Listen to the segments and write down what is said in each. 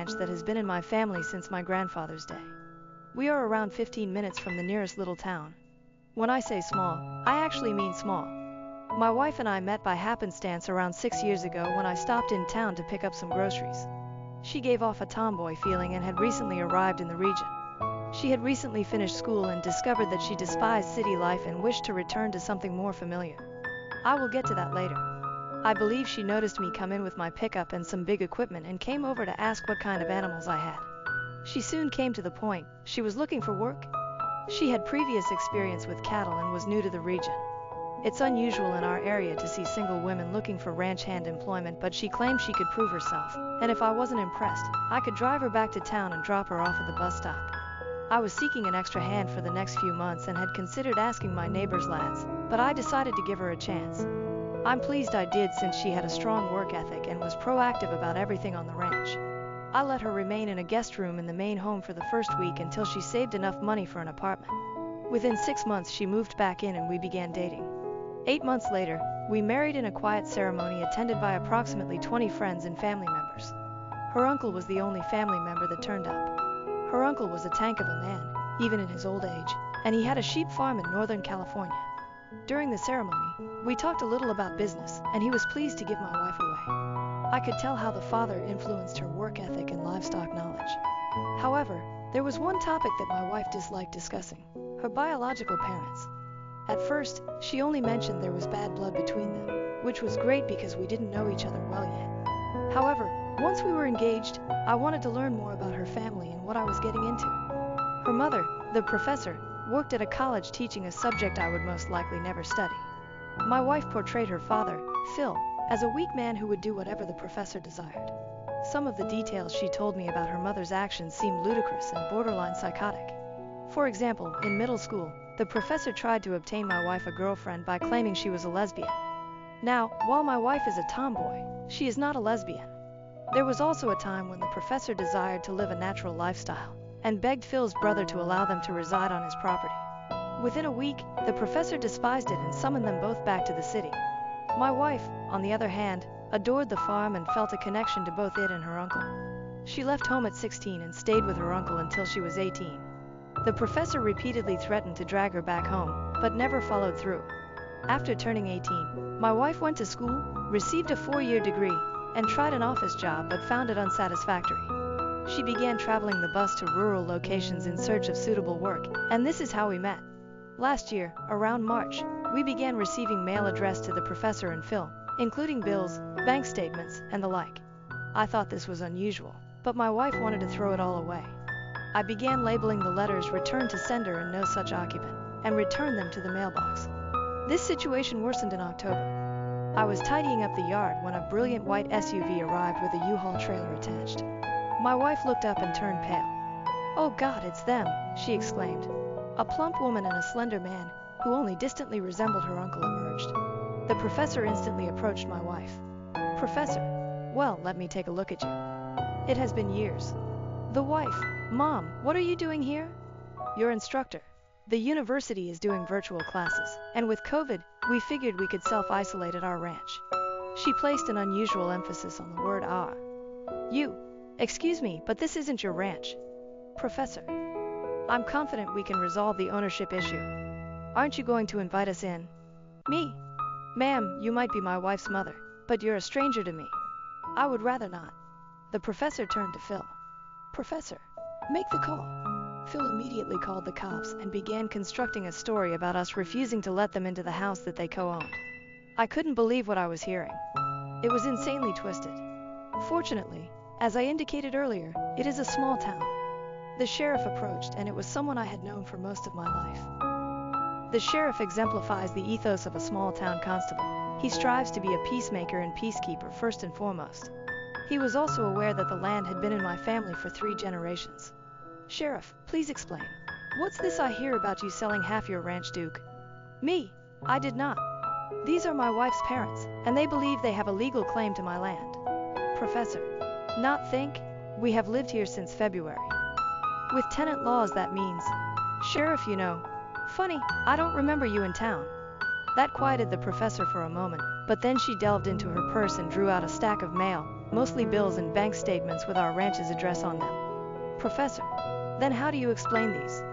that has been in my family since my grandfather's day. We are around 15 minutes from the nearest little town. When I say small, I actually mean small. My wife and I met by happenstance around 6 years ago when I stopped in town to pick up some groceries. She gave off a tomboy feeling and had recently arrived in the region. She had recently finished school and discovered that she despised city life and wished to return to something more familiar. I will get to that later. I believe she noticed me come in with my pickup and some big equipment and came over to ask what kind of animals I had. She soon came to the point. She was looking for work. She had previous experience with cattle and was new to the region. It's unusual in our area to see single women looking for ranch hand employment, but she claimed she could prove herself, and if I wasn't impressed, I could drive her back to town and drop her off at the bus stop. I was seeking an extra hand for the next few months and had considered asking my neighbor's lads, but I decided to give her a chance. I'm pleased I did, since she had a strong work ethic and was proactive about everything on the ranch. I let her remain in a guest room in the main home for the first week until she saved enough money for an apartment. Within 6 months she moved back in and we began dating. 8 months later, we married in a quiet ceremony attended by approximately 20 friends and family members. Her uncle was the only family member that turned up. Her uncle was a tank of a man, even in his old age, and he had a sheep farm in Northern California. During the ceremony, we talked a little about business, and he was pleased to give my wife away. I could tell how the father influenced her work ethic and livestock knowledge. However, there was one topic that my wife disliked discussing: her biological parents. At first, she only mentioned there was bad blood between them, which was great because we didn't know each other well yet. However, once we were engaged, I wanted to learn more about her family and what I was getting into. Her mother, the professor, worked at a college teaching a subject I would most likely never study. My wife portrayed her father, Phil, as a weak man who would do whatever the professor desired. Some of the details she told me about her mother's actions seemed ludicrous and borderline psychotic. For example, in middle school, the professor tried to obtain my wife a girlfriend by claiming she was a lesbian. Now, while my wife is a tomboy, she is not a lesbian. There was also a time when the professor desired to live a natural lifestyle and begged Phil's brother to allow them to reside on his property. Within a week, the professor despised it and summoned them both back to the city. My wife, on the other hand, adored the farm and felt a connection to both it and her uncle. She left home at 16 and stayed with her uncle until she was 18. The professor repeatedly threatened to drag her back home, but never followed through. After turning 18, my wife went to school, received a 4-year degree, and tried an office job but found it unsatisfactory. She began traveling the bus to rural locations in search of suitable work, and this is how we met. Last year, around March, we began receiving mail addressed to the professor and Phil, including bills, bank statements, and the like. I thought this was unusual, but my wife wanted to throw it all away. I began labeling the letters "returned to sender" and "no such occupant," and returned them to the mailbox. This situation worsened in October. I was tidying up the yard when a brilliant white SUV arrived with a U-Haul trailer attached. My wife looked up and turned pale. "Oh God, it's them," she exclaimed. A plump woman and a slender man, who only distantly resembled her uncle, emerged. The professor instantly approached my wife. "Professor, well, let me take a look at you. It has been years." The wife: "Mom, what are you doing here?" "Your instructor. The university is doing virtual classes, and with COVID, we figured we could self-isolate at our ranch." She placed an unusual emphasis on the word "our." "You. Excuse me, but this isn't your ranch." "Professor, I'm confident we can resolve the ownership issue. Aren't you going to invite us in?" "Me? Ma'am, you might be my wife's mother, but you're a stranger to me. I would rather not." The professor turned to Phil. "Professor, make the call." Phil immediately called the cops and began constructing a story about us refusing to let them into the house that they co-owned. I couldn't believe what I was hearing. It was insanely twisted. Fortunately, as I indicated earlier, it is a small town. The sheriff approached, and it was someone I had known for most of my life. The sheriff exemplifies the ethos of a small-town constable. He strives to be a peacemaker and peacekeeper first and foremost. He was also aware that the land had been in my family for 3 generations. "Sheriff, please explain. What's this I hear about you selling half your ranch, Duke?" "Me? I did not. These are my wife's parents, and they believe they have a legal claim to my land." "Professor, not think? We have lived here since February. With tenant laws, that means..." "Sheriff, you know. Funny, I don't remember you in town." That quieted the professor for a moment, but then she delved into her purse and drew out a stack of mail, mostly bills and bank statements with our ranch's address on them. Professor, then how do you explain these?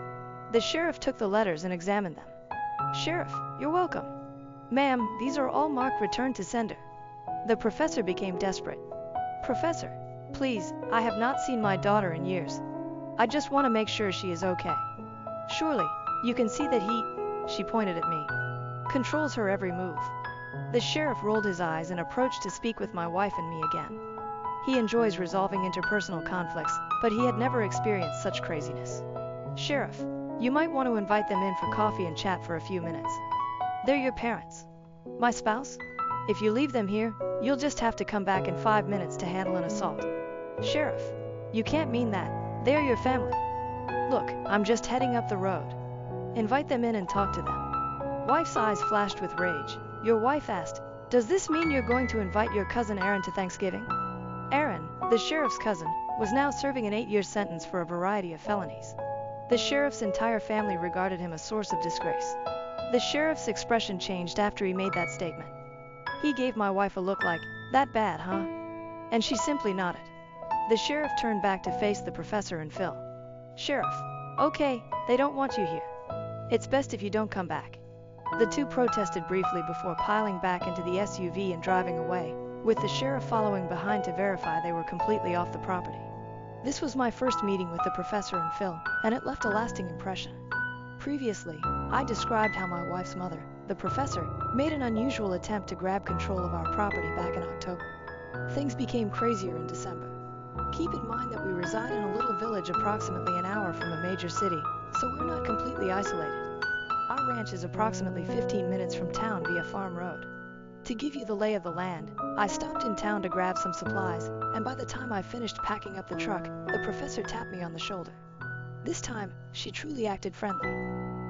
The sheriff took the letters and examined them. Sheriff, you're welcome. Ma'am, these are all marked return to sender. The professor became desperate. Professor, please, I have not seen my daughter in years. I just want to make sure she is okay. Surely, you can see that she pointed at me, controls her every move. The sheriff rolled his eyes and approached to speak with my wife and me again. He enjoys resolving interpersonal conflicts, but he had never experienced such craziness. Sheriff, you might want to invite them in for coffee and chat for a few minutes. They're your parents. My spouse? If you leave them here, you'll just have to come back in 5 minutes to handle an assault. Sheriff, you can't mean that. They're your family. Look, I'm just heading up the road. Invite them in and talk to them. Wife's eyes flashed with rage. Your wife asked, does this mean you're going to invite your cousin Aaron to Thanksgiving? Aaron, the sheriff's cousin, was now serving an 8-year sentence for a variety of felonies. The sheriff's entire family regarded him a source of disgrace. The sheriff's expression changed after he made that statement. He gave my wife a look like, that bad, huh? And she simply nodded. The sheriff turned back to face the professor and Phil. Sheriff, okay, they don't want you here. It's best if you don't come back. The two protested briefly before piling back into the SUV and driving away, with the sheriff following behind to verify they were completely off the property. This was my first meeting with the professor and Phil, and it left a lasting impression. Previously, I described how my wife's mother, the professor, made an unusual attempt to grab control of our property back in October. Things became crazier in December. Keep in mind that we reside in a little village approximately an hour from a major city, so we're not completely isolated. Our ranch is approximately 15 minutes from town via farm road. To give you the lay of the land, I stopped in town to grab some supplies, and by the time I finished packing up the truck, the professor tapped me on the shoulder. This time, she truly acted friendly.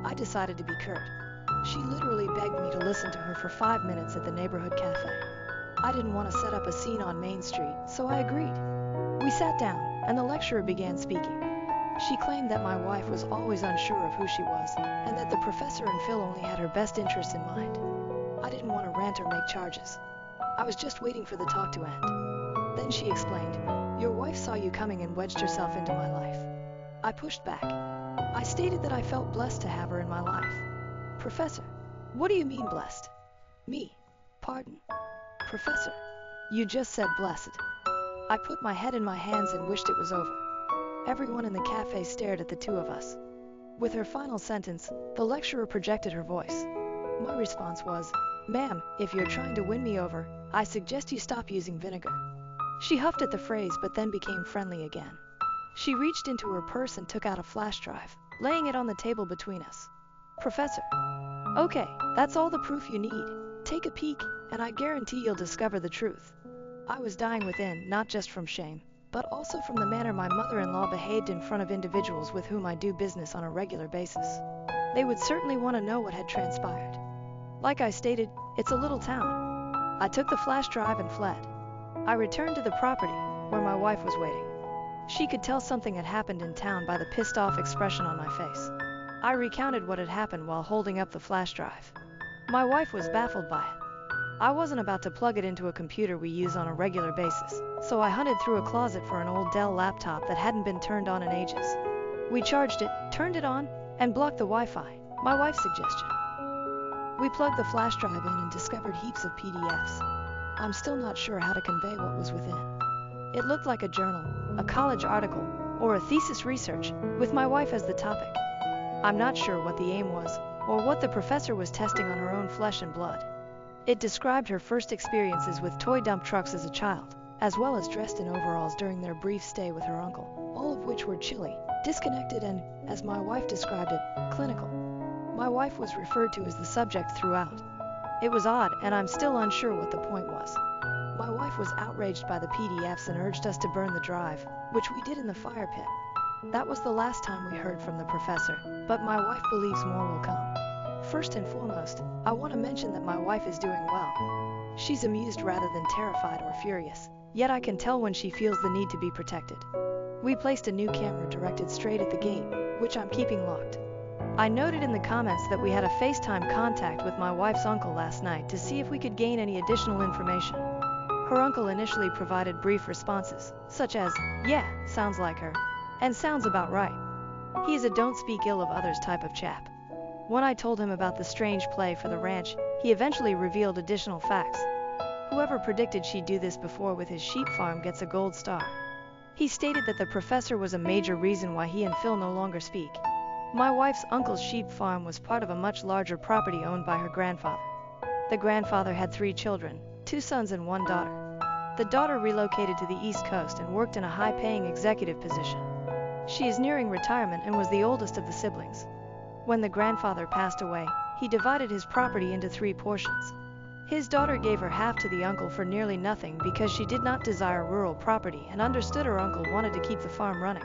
I decided to be curt. She literally begged me to listen to her for 5 minutes at the neighborhood cafe. I didn't want to set up a scene on Main Street, so I agreed. We sat down, and the lecturer began speaking. She claimed that my wife was always unsure of who she was, and that the professor and Phil only had her best interests in mind. I didn't want to rant or make charges. I was just waiting for the talk to end. Then she explained, your wife saw you coming and wedged herself into my life. I pushed back. I stated that I felt blessed to have her in my life. Professor, what do you mean blessed? Me? Pardon? Professor, you just said blessed. I put my head in my hands and wished it was over. Everyone in the cafe stared at the two of us. With her final sentence, the lecturer projected her voice. My response was, ma'am, if you're trying to win me over, I suggest you stop using vinegar. She huffed at the phrase but then became friendly again. She reached into her purse and took out a flash drive, laying it on the table between us. Professor. Okay, that's all the proof you need. Take a peek, and I guarantee you'll discover the truth. I was dying within, not just from shame, but also from the manner my mother-in-law behaved in front of individuals with whom I do business on a regular basis. They would certainly want to know what had transpired. Like I stated, it's a little town. I took the flash drive and fled. I returned to the property, where my wife was waiting. She could tell something had happened in town by the pissed-off expression on my face. I recounted what had happened while holding up the flash drive. My wife was baffled by it. I wasn't about to plug it into a computer we use on a regular basis, so I hunted through a closet for an old Dell laptop that hadn't been turned on in ages. We charged it, turned it on, and blocked the Wi-Fi, my wife's suggestion. We plugged the flash drive in and discovered heaps of PDFs. I'm still not sure how to convey what was within. It looked like a journal, a college article, or a thesis research, with my wife as the topic. I'm not sure what the aim was, or what the professor was testing on her own flesh and blood. It described her first experiences with toy dump trucks as a child, as well as dressed in overalls during their brief stay with her uncle, all of which were chilly, disconnected and, as my wife described it, clinical. My wife was referred to as the subject throughout. It was odd, and I'm still unsure what the point was. My wife was outraged by the PDFs and urged us to burn the drive, which we did in the fire pit. That was the last time we heard from the professor, but my wife believes more will come. First and foremost, I want to mention that my wife is doing well. She's amused rather than terrified or furious, yet I can tell when she feels the need to be protected. We placed a new camera directed straight at the gate, which I'm keeping locked. I noted in the comments that we had a FaceTime contact with my wife's uncle last night to see if we could gain any additional information. Her uncle initially provided brief responses, such as, "Yeah, sounds like her," and "sounds about right." He's a don't speak ill of others type of chap. When I told him about the strange play for the ranch, he eventually revealed additional facts. Whoever predicted she'd do this before with his sheep farm gets a gold star. He stated that the professor was a major reason why he and Phil no longer speak. My wife's uncle's sheep farm was part of a much larger property owned by her grandfather. The grandfather had 3 children, 2 sons and 1 daughter. The daughter relocated to the East Coast and worked in a high-paying executive position. She is nearing retirement and was the oldest of the siblings. When the grandfather passed away, he divided his property into 3 portions. His daughter gave her half to the uncle for nearly nothing because she did not desire rural property and understood her uncle wanted to keep the farm running.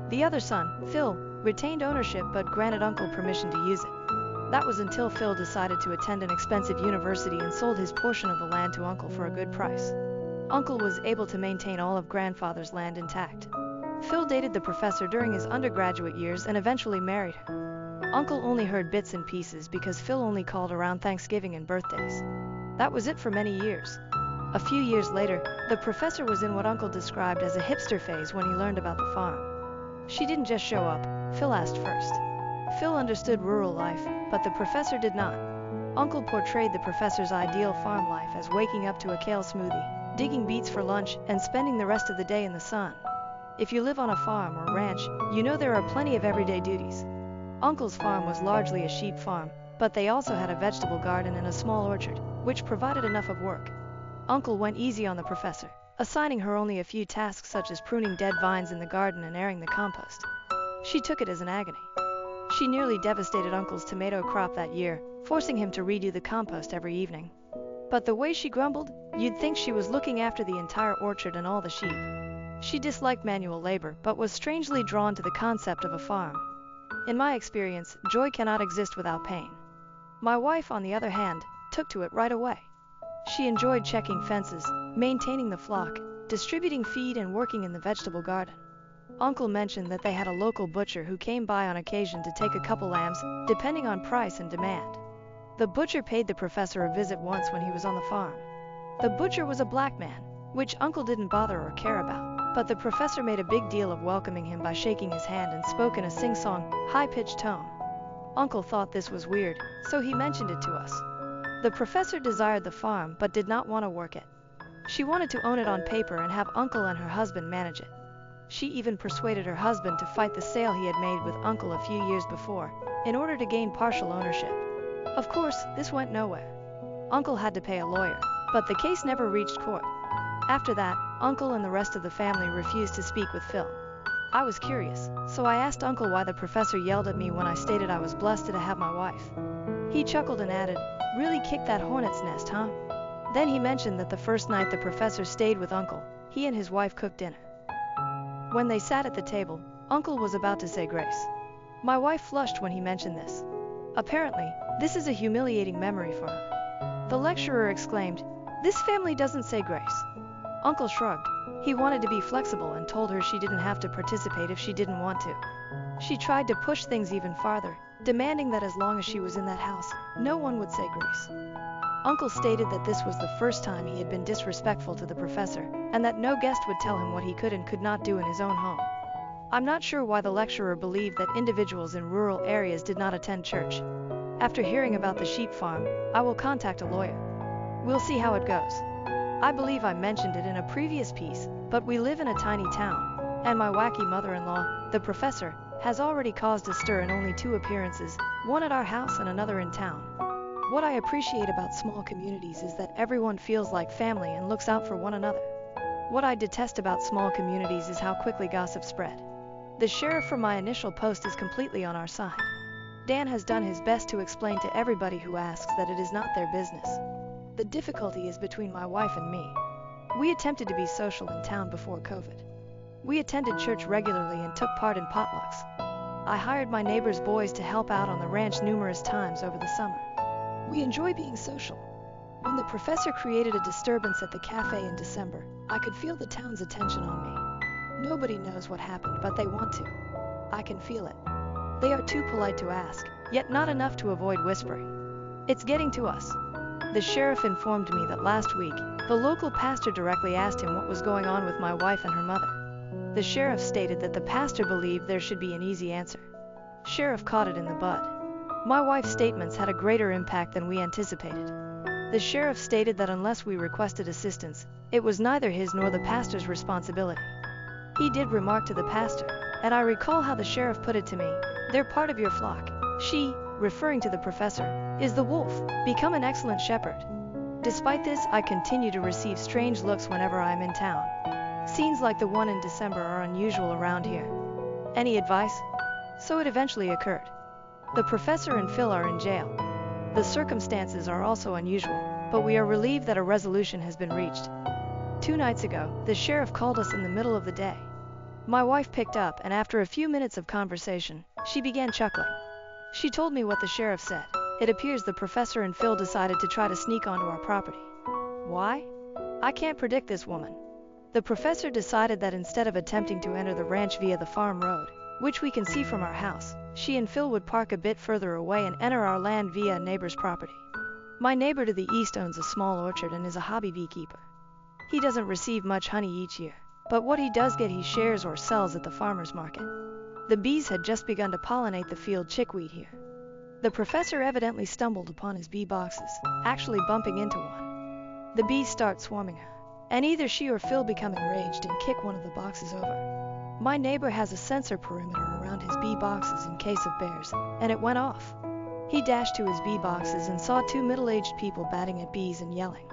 The other son, Phil, retained ownership but granted uncle permission to use it. That was until Phil decided to attend an expensive university and sold his portion of the land to uncle for a good price. Uncle was able to maintain all of grandfather's land intact. Phil dated the professor during his undergraduate years and eventually married her. Uncle only heard bits and pieces because Phil only called around Thanksgiving and birthdays. That was it for many years. A few years later, the professor was in what uncle described as a hipster phase when he learned about the farm. She didn't just show up, Phil asked first. Phil understood rural life, but the professor did not. Uncle portrayed the professor's ideal farm life as waking up to a kale smoothie, digging beets for lunch, and spending the rest of the day in the sun. If you live on a farm or ranch, you know there are plenty of everyday duties. Uncle's farm was largely a sheep farm, but they also had a vegetable garden and a small orchard, which provided enough of work. Uncle went easy on the professor, assigning her only a few tasks such as pruning dead vines in the garden and airing the compost. She took it as an agony. She nearly devastated Uncle's tomato crop that year, forcing him to redo the compost every evening. But the way she grumbled, you'd think she was looking after the entire orchard and all the sheep. She disliked manual labor, but was strangely drawn to the concept of a farm. In my experience, joy cannot exist without pain. My wife, on the other hand, took to it right away. She enjoyed checking fences, maintaining the flock, distributing feed, and working in the vegetable garden. Uncle mentioned that they had a local butcher who came by on occasion to take a couple lambs, depending on price and demand. The butcher paid the professor a visit once when he was on the farm. The butcher was a black man, which Uncle didn't bother or care about, but the professor made a big deal of welcoming him by shaking his hand and spoke in a sing-song, high-pitched tone. Uncle thought this was weird, so he mentioned it to us. The professor desired the farm but did not want to work it. She wanted to own it on paper and have Uncle and her husband manage it. She even persuaded her husband to fight the sale he had made with Uncle a few years before, in order to gain partial ownership. Of course, this went nowhere. Uncle had to pay a lawyer, but the case never reached court. After that, Uncle and the rest of the family refused to speak with Phil. I was curious, so I asked Uncle why the professor yelled at me when I stated I was blessed to have my wife. He chuckled and added, "Really kicked that hornet's nest, huh?" Then he mentioned that the first night the professor stayed with Uncle, he and his wife cooked dinner. When they sat at the table, Uncle was about to say grace. My wife flushed when he mentioned this. Apparently, this is a humiliating memory for her. The lecturer exclaimed, "This family doesn't say grace." Uncle shrugged. He wanted to be flexible and told her she didn't have to participate if she didn't want to. She tried to push things even farther, demanding that as long as she was in that house, no one would say grace. Uncle stated that this was the first time he had been disrespectful to the professor, and that no guest would tell him what he could and could not do in his own home. I'm not sure why the lecturer believed that individuals in rural areas did not attend church. After hearing about the sheep farm, I will contact a lawyer. We'll see how it goes. I believe I mentioned it in a previous piece, but we live in a tiny town, and my wacky mother-in-law, the professor, has already caused a stir in only 2 appearances, one at our house and another in town. What I appreciate about small communities is that everyone feels like family and looks out for one another. What I detest about small communities is how quickly gossip spread. The sheriff from my initial post is completely on our side. Dan has done his best to explain to everybody who asks that it is not their business. The difficulty is between my wife and me. We attempted to be social in town before COVID. We attended church regularly and took part in potlucks. I hired my neighbor's boys to help out on the ranch numerous times over the summer. We enjoy being social. When the professor created a disturbance at the cafe in December, I could feel the town's attention on me. Nobody knows what happened, but they want to. I can feel it. They are too polite to ask, yet not enough to avoid whispering. It's getting to us. The sheriff informed me that last week, the local pastor directly asked him what was going on with my wife and her mother. The sheriff stated that the pastor believed there should be an easy answer. Sheriff caught it in the bud. My wife's statements had a greater impact than we anticipated. The sheriff stated that unless we requested assistance, it was neither his nor the pastor's responsibility. He did remark to the pastor, and I recall how the sheriff put it to me, "They're part of your flock. She," referring to the professor, "is the wolf. Become an excellent shepherd." Despite this, I continue to receive strange looks whenever I am in town. Scenes like the one in December are unusual around here. Any advice? So it eventually occurred. The professor and Phil are in jail. The circumstances are also unusual, but we are relieved that a resolution has been reached. 2 nights ago, the sheriff called us in the middle of the day. My wife picked up, and after a few minutes of conversation, she began chuckling. She told me what the sheriff said. It appears the professor and Phil decided to try to sneak onto our property. Why? I can't predict this woman. The professor decided that instead of attempting to enter the ranch via the farm road, which we can see from our house, she and Phil would park a bit further away and enter our land via a neighbor's property. My neighbor to the east owns a small orchard and is a hobby beekeeper. He doesn't receive much honey each year, but what he does get he shares or sells at the farmer's market. The bees had just begun to pollinate the field chickweed here. The professor evidently stumbled upon his bee boxes, actually bumping into one. The bees start swarming her, and either she or Phil become enraged and kick one of the boxes over. My neighbor has a sensor perimeter around his bee boxes in case of bears, and it went off. He dashed to his bee boxes and saw 2 middle-aged people batting at bees and yelling.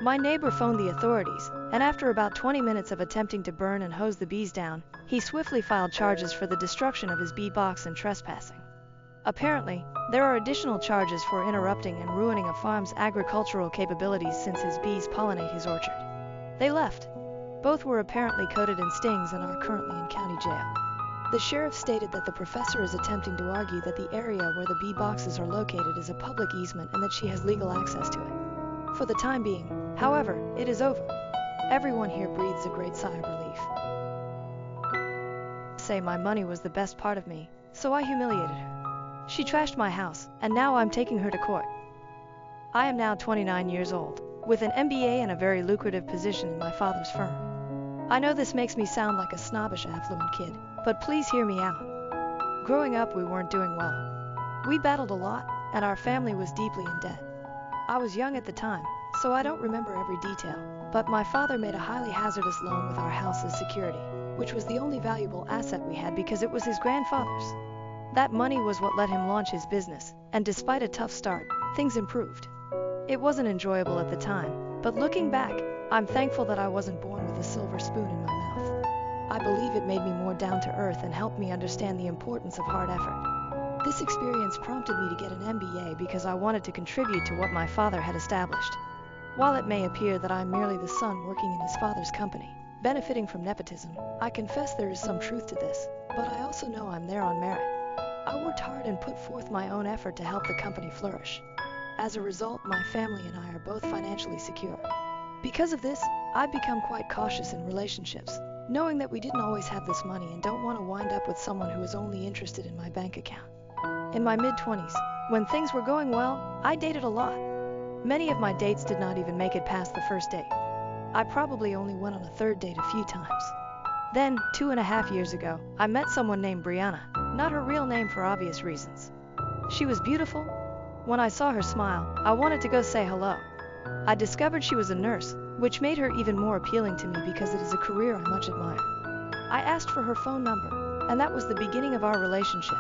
My neighbor phoned the authorities, and after about 20 minutes of attempting to burn and hose the bees down, he swiftly filed charges for the destruction of his bee box and trespassing. Apparently, there are additional charges for interrupting and ruining a farm's agricultural capabilities since his bees pollinate his orchard. They left. Both were apparently coated in stings and are currently in county jail. The sheriff stated that the professor is attempting to argue that the area where the bee boxes are located is a public easement and that she has legal access to it. For the time being, however, it is over. Everyone here breathes a great sigh of relief. Say my money was the best part of me, so I humiliated her. She trashed my house, and now I'm taking her to court. I am now 29 years old, with an MBA and a very lucrative position in my father's firm. I know this makes me sound like a snobbish affluent kid, but please hear me out. Growing up, we weren't doing well. We battled a lot, and our family was deeply in debt. I was young at the time, so I don't remember every detail, but my father made a highly hazardous loan with our house as security, which was the only valuable asset we had because it was his grandfather's. That money was what let him launch his business, and despite a tough start, things improved. It wasn't enjoyable at the time, but looking back, I'm thankful that I wasn't born with a silver spoon in my mouth. I believe it made me more down to earth and helped me understand the importance of hard effort. This experience prompted me to get an MBA because I wanted to contribute to what my father had established. While it may appear that I'm merely the son working in his father's company, benefiting from nepotism, I confess there is some truth to this, but I also know I'm there on merit. I worked hard and put forth my own effort to help the company flourish. As a result, my family and I are both financially secure. Because of this, I've become quite cautious in relationships, knowing that we didn't always have this money and don't want to wind up with someone who is only interested in my bank account. In my mid-20s, when things were going well, I dated a lot. Many of my dates did not even make it past the first date. I probably only went on a third date a few times. Then, 2.5 years ago, I met someone named Brianna, not her real name for obvious reasons. She was beautiful. When I saw her smile, I wanted to go say hello. I discovered she was a nurse, which made her even more appealing to me because it is a career I much admire. I asked for her phone number, and that was the beginning of our relationship.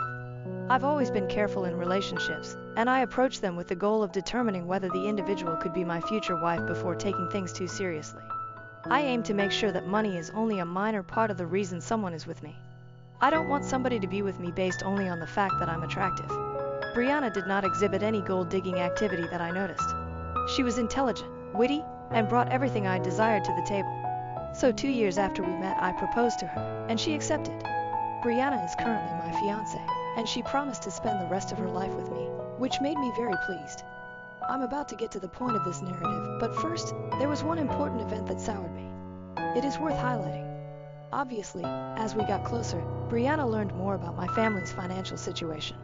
I've always been careful in relationships, and I approached them with the goal of determining whether the individual could be my future wife before taking things too seriously. I aim to make sure that money is only a minor part of the reason someone is with me. I don't want somebody to be with me based only on the fact that I'm attractive. Brianna did not exhibit any gold-digging activity that I noticed. She was intelligent, witty, and brought everything I desired to the table. So 2 years after we met, I proposed to her, and she accepted. Brianna is currently my fiancée, and she promised to spend the rest of her life with me, which made me very pleased. I'm about to get to the point of this narrative, but first, there was one important event that soured me. It is worth highlighting. Obviously, as we got closer, Brianna learned more about my family's financial situation.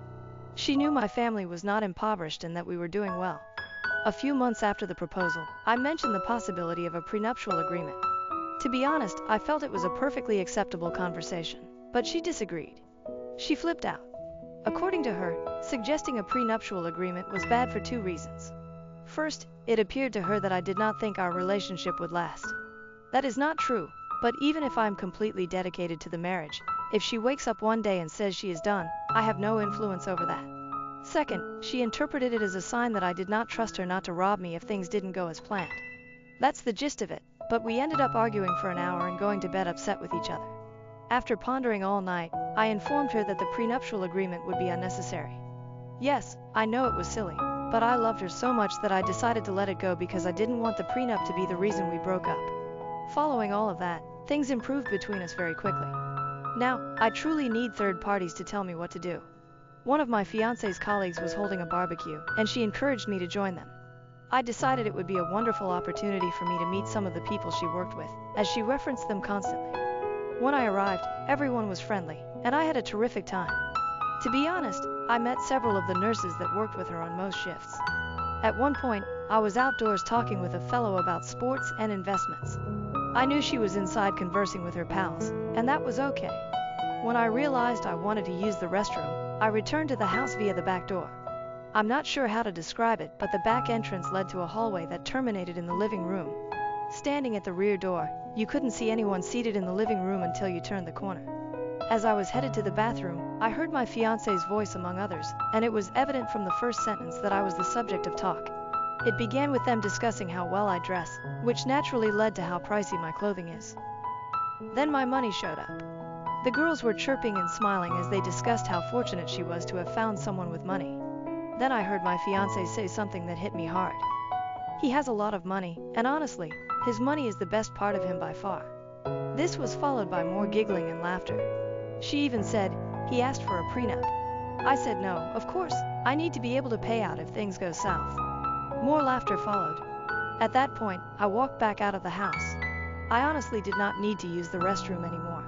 She knew my family was not impoverished and that we were doing well. A few months after the proposal, I mentioned the possibility of a prenuptial agreement. To be honest, I felt it was a perfectly acceptable conversation, but she disagreed. She flipped out. According to her, suggesting a prenuptial agreement was bad for two reasons. First, it appeared to her that I did not think our relationship would last. That is not true, but even if I'm completely dedicated to the marriage, if she wakes up one day and says she is done, I have no influence over that. Second, she interpreted it as a sign that I did not trust her not to rob me if things didn't go as planned. That's the gist of it, but we ended up arguing for an hour and going to bed upset with each other. After pondering all night, I informed her that the prenuptial agreement would be unnecessary. Yes, I know it was silly, but I loved her so much that I decided to let it go because I didn't want the prenup to be the reason we broke up. Following all of that, things improved between us very quickly. Now, I truly need third parties to tell me what to do. One of my fiancé's colleagues was holding a barbecue, and she encouraged me to join them. I decided it would be a wonderful opportunity for me to meet some of the people she worked with, as she referenced them constantly. When I arrived, everyone was friendly, and I had a terrific time. To be honest, I met several of the nurses that worked with her on most shifts. At one point, I was outdoors talking with a fellow about sports and investments. I knew she was inside conversing with her pals, and that was okay. When I realized I wanted to use the restroom, I returned to the house via the back door. I'm not sure how to describe it, but the back entrance led to a hallway that terminated in the living room. Standing at the rear door, you couldn't see anyone seated in the living room until you turned the corner. As I was headed to the bathroom, I heard my fiancé's voice among others, and it was evident from the first sentence that I was the subject of talk. It began with them discussing how well I dress, which naturally led to how pricey my clothing is. Then my money showed up. The girls were chirping and smiling as they discussed how fortunate she was to have found someone with money. Then I heard my fiancé say something that hit me hard. He has a lot of money, and honestly, his money is the best part of him by far. This was followed by more giggling and laughter. She even said, he asked for a prenup. I said no, of course, I need to be able to pay out if things go south. More laughter followed. At that point, I walked back out of the house. I honestly did not need to use the restroom anymore.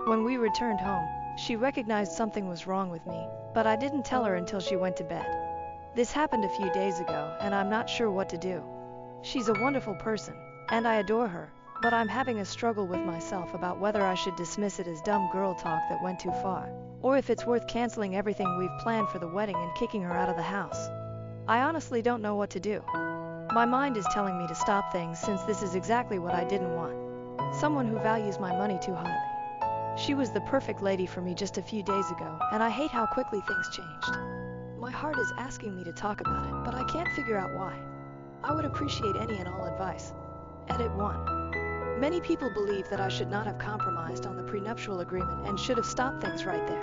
When we returned home, she recognized something was wrong with me, but I didn't tell her until she went to bed. This happened a few days ago, and I'm not sure what to do. She's a wonderful person, and I adore her, but I'm having a struggle with myself about whether I should dismiss it as dumb girl talk that went too far, or if it's worth canceling everything we've planned for the wedding and kicking her out of the house. I honestly don't know what to do. My mind is telling me to stop things since this is exactly what I didn't want. Someone who values my money too highly. She was the perfect lady for me just a few days ago, and I hate how quickly things changed. My heart is asking me to talk about it, but I can't figure out why. I would appreciate any and all advice. Edit 1. Many people believe that I should not have compromised on the prenuptial agreement and should have stopped things right there.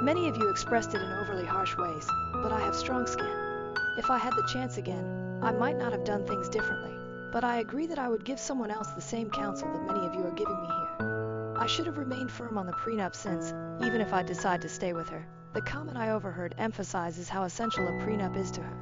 Many of you expressed it in overly harsh ways, but I have strong skin. If I had the chance again, I might not have done things differently, but I agree that I would give someone else the same counsel that many of you are giving me here. I should have remained firm on the prenup since, even if I decide to stay with her, the comment I overheard emphasizes how essential a prenup is to her.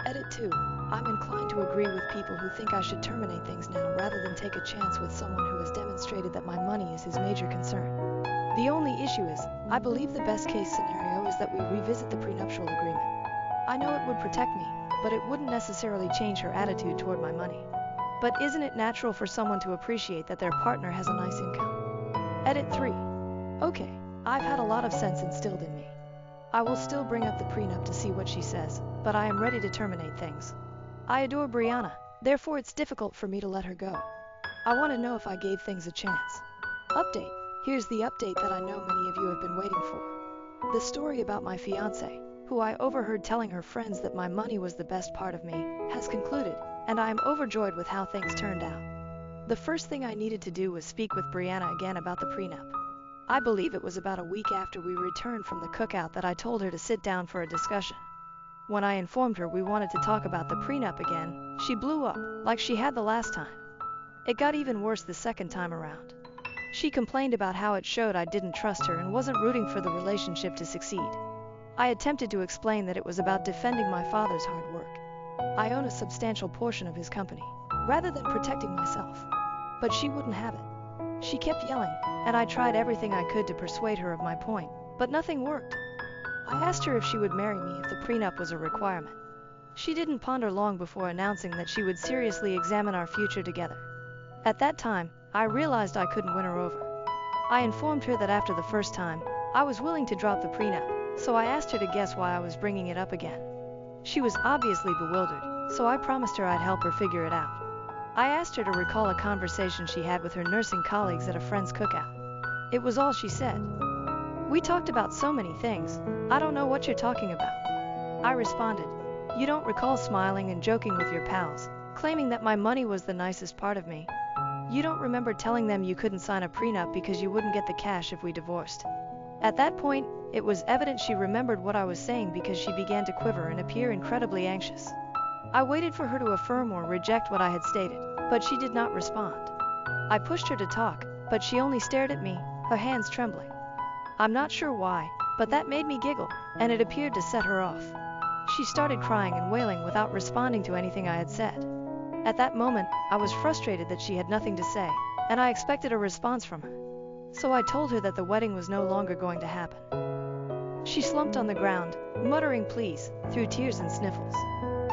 Edit 2. I'm inclined to agree with people who think I should terminate things now rather than take a chance with someone who has demonstrated that my money is his major concern. The only issue is, I believe the best case scenario is that we revisit the prenuptial agreement. I know it would protect me, but it wouldn't necessarily change her attitude toward my money. But isn't it natural for someone to appreciate that their partner has a nice income? Edit 3. Okay, I've had a lot of sense instilled in me. I will still bring up the prenup to see what she says, but I am ready to terminate things. I adore Brianna, therefore it's difficult for me to let her go. I want to know if I gave things a chance. Update. Here's the update that I know many of you have been waiting for. The story about my fiancé, who I overheard telling her friends that my money was the best part of me, has concluded, and I am overjoyed with how things turned out. The first thing I needed to do was speak with Brianna again about the prenup. I believe it was about a week after we returned from the cookout that I told her to sit down for a discussion. When I informed her we wanted to talk about the prenup again, she blew up, like she had the last time. It got even worse the second time around. She complained about how it showed I didn't trust her and wasn't rooting for the relationship to succeed. I attempted to explain that it was about defending my father's hard work. I own a substantial portion of his company, rather than protecting myself. But she wouldn't have it. She kept yelling, and I tried everything I could to persuade her of my point, but nothing worked. I asked her if she would marry me if the prenup was a requirement. She didn't ponder long before announcing that she would seriously examine our future together. At that time, I realized I couldn't win her over. I informed her that after the first time, I was willing to drop the prenup, so I asked her to guess why I was bringing it up again. She was obviously bewildered, so I promised her I'd help her figure it out. I asked her to recall a conversation she had with her nursing colleagues at a friend's cookout. It was all she said. "We talked about so many things, I don't know what you're talking about." I responded, "You don't recall smiling and joking with your pals, claiming that my money was the nicest part of me. You don't remember telling them you couldn't sign a prenup because you wouldn't get the cash if we divorced." At that point, it was evident she remembered what I was saying because she began to quiver and appear incredibly anxious. I waited for her to affirm or reject what I had stated, but she did not respond. I pushed her to talk, but she only stared at me, her hands trembling. I'm not sure why, but that made me giggle, and it appeared to set her off. She started crying and wailing without responding to anything I had said. At that moment, I was frustrated that she had nothing to say, and I expected a response from her. So I told her that the wedding was no longer going to happen. She slumped on the ground, muttering please, through tears and sniffles.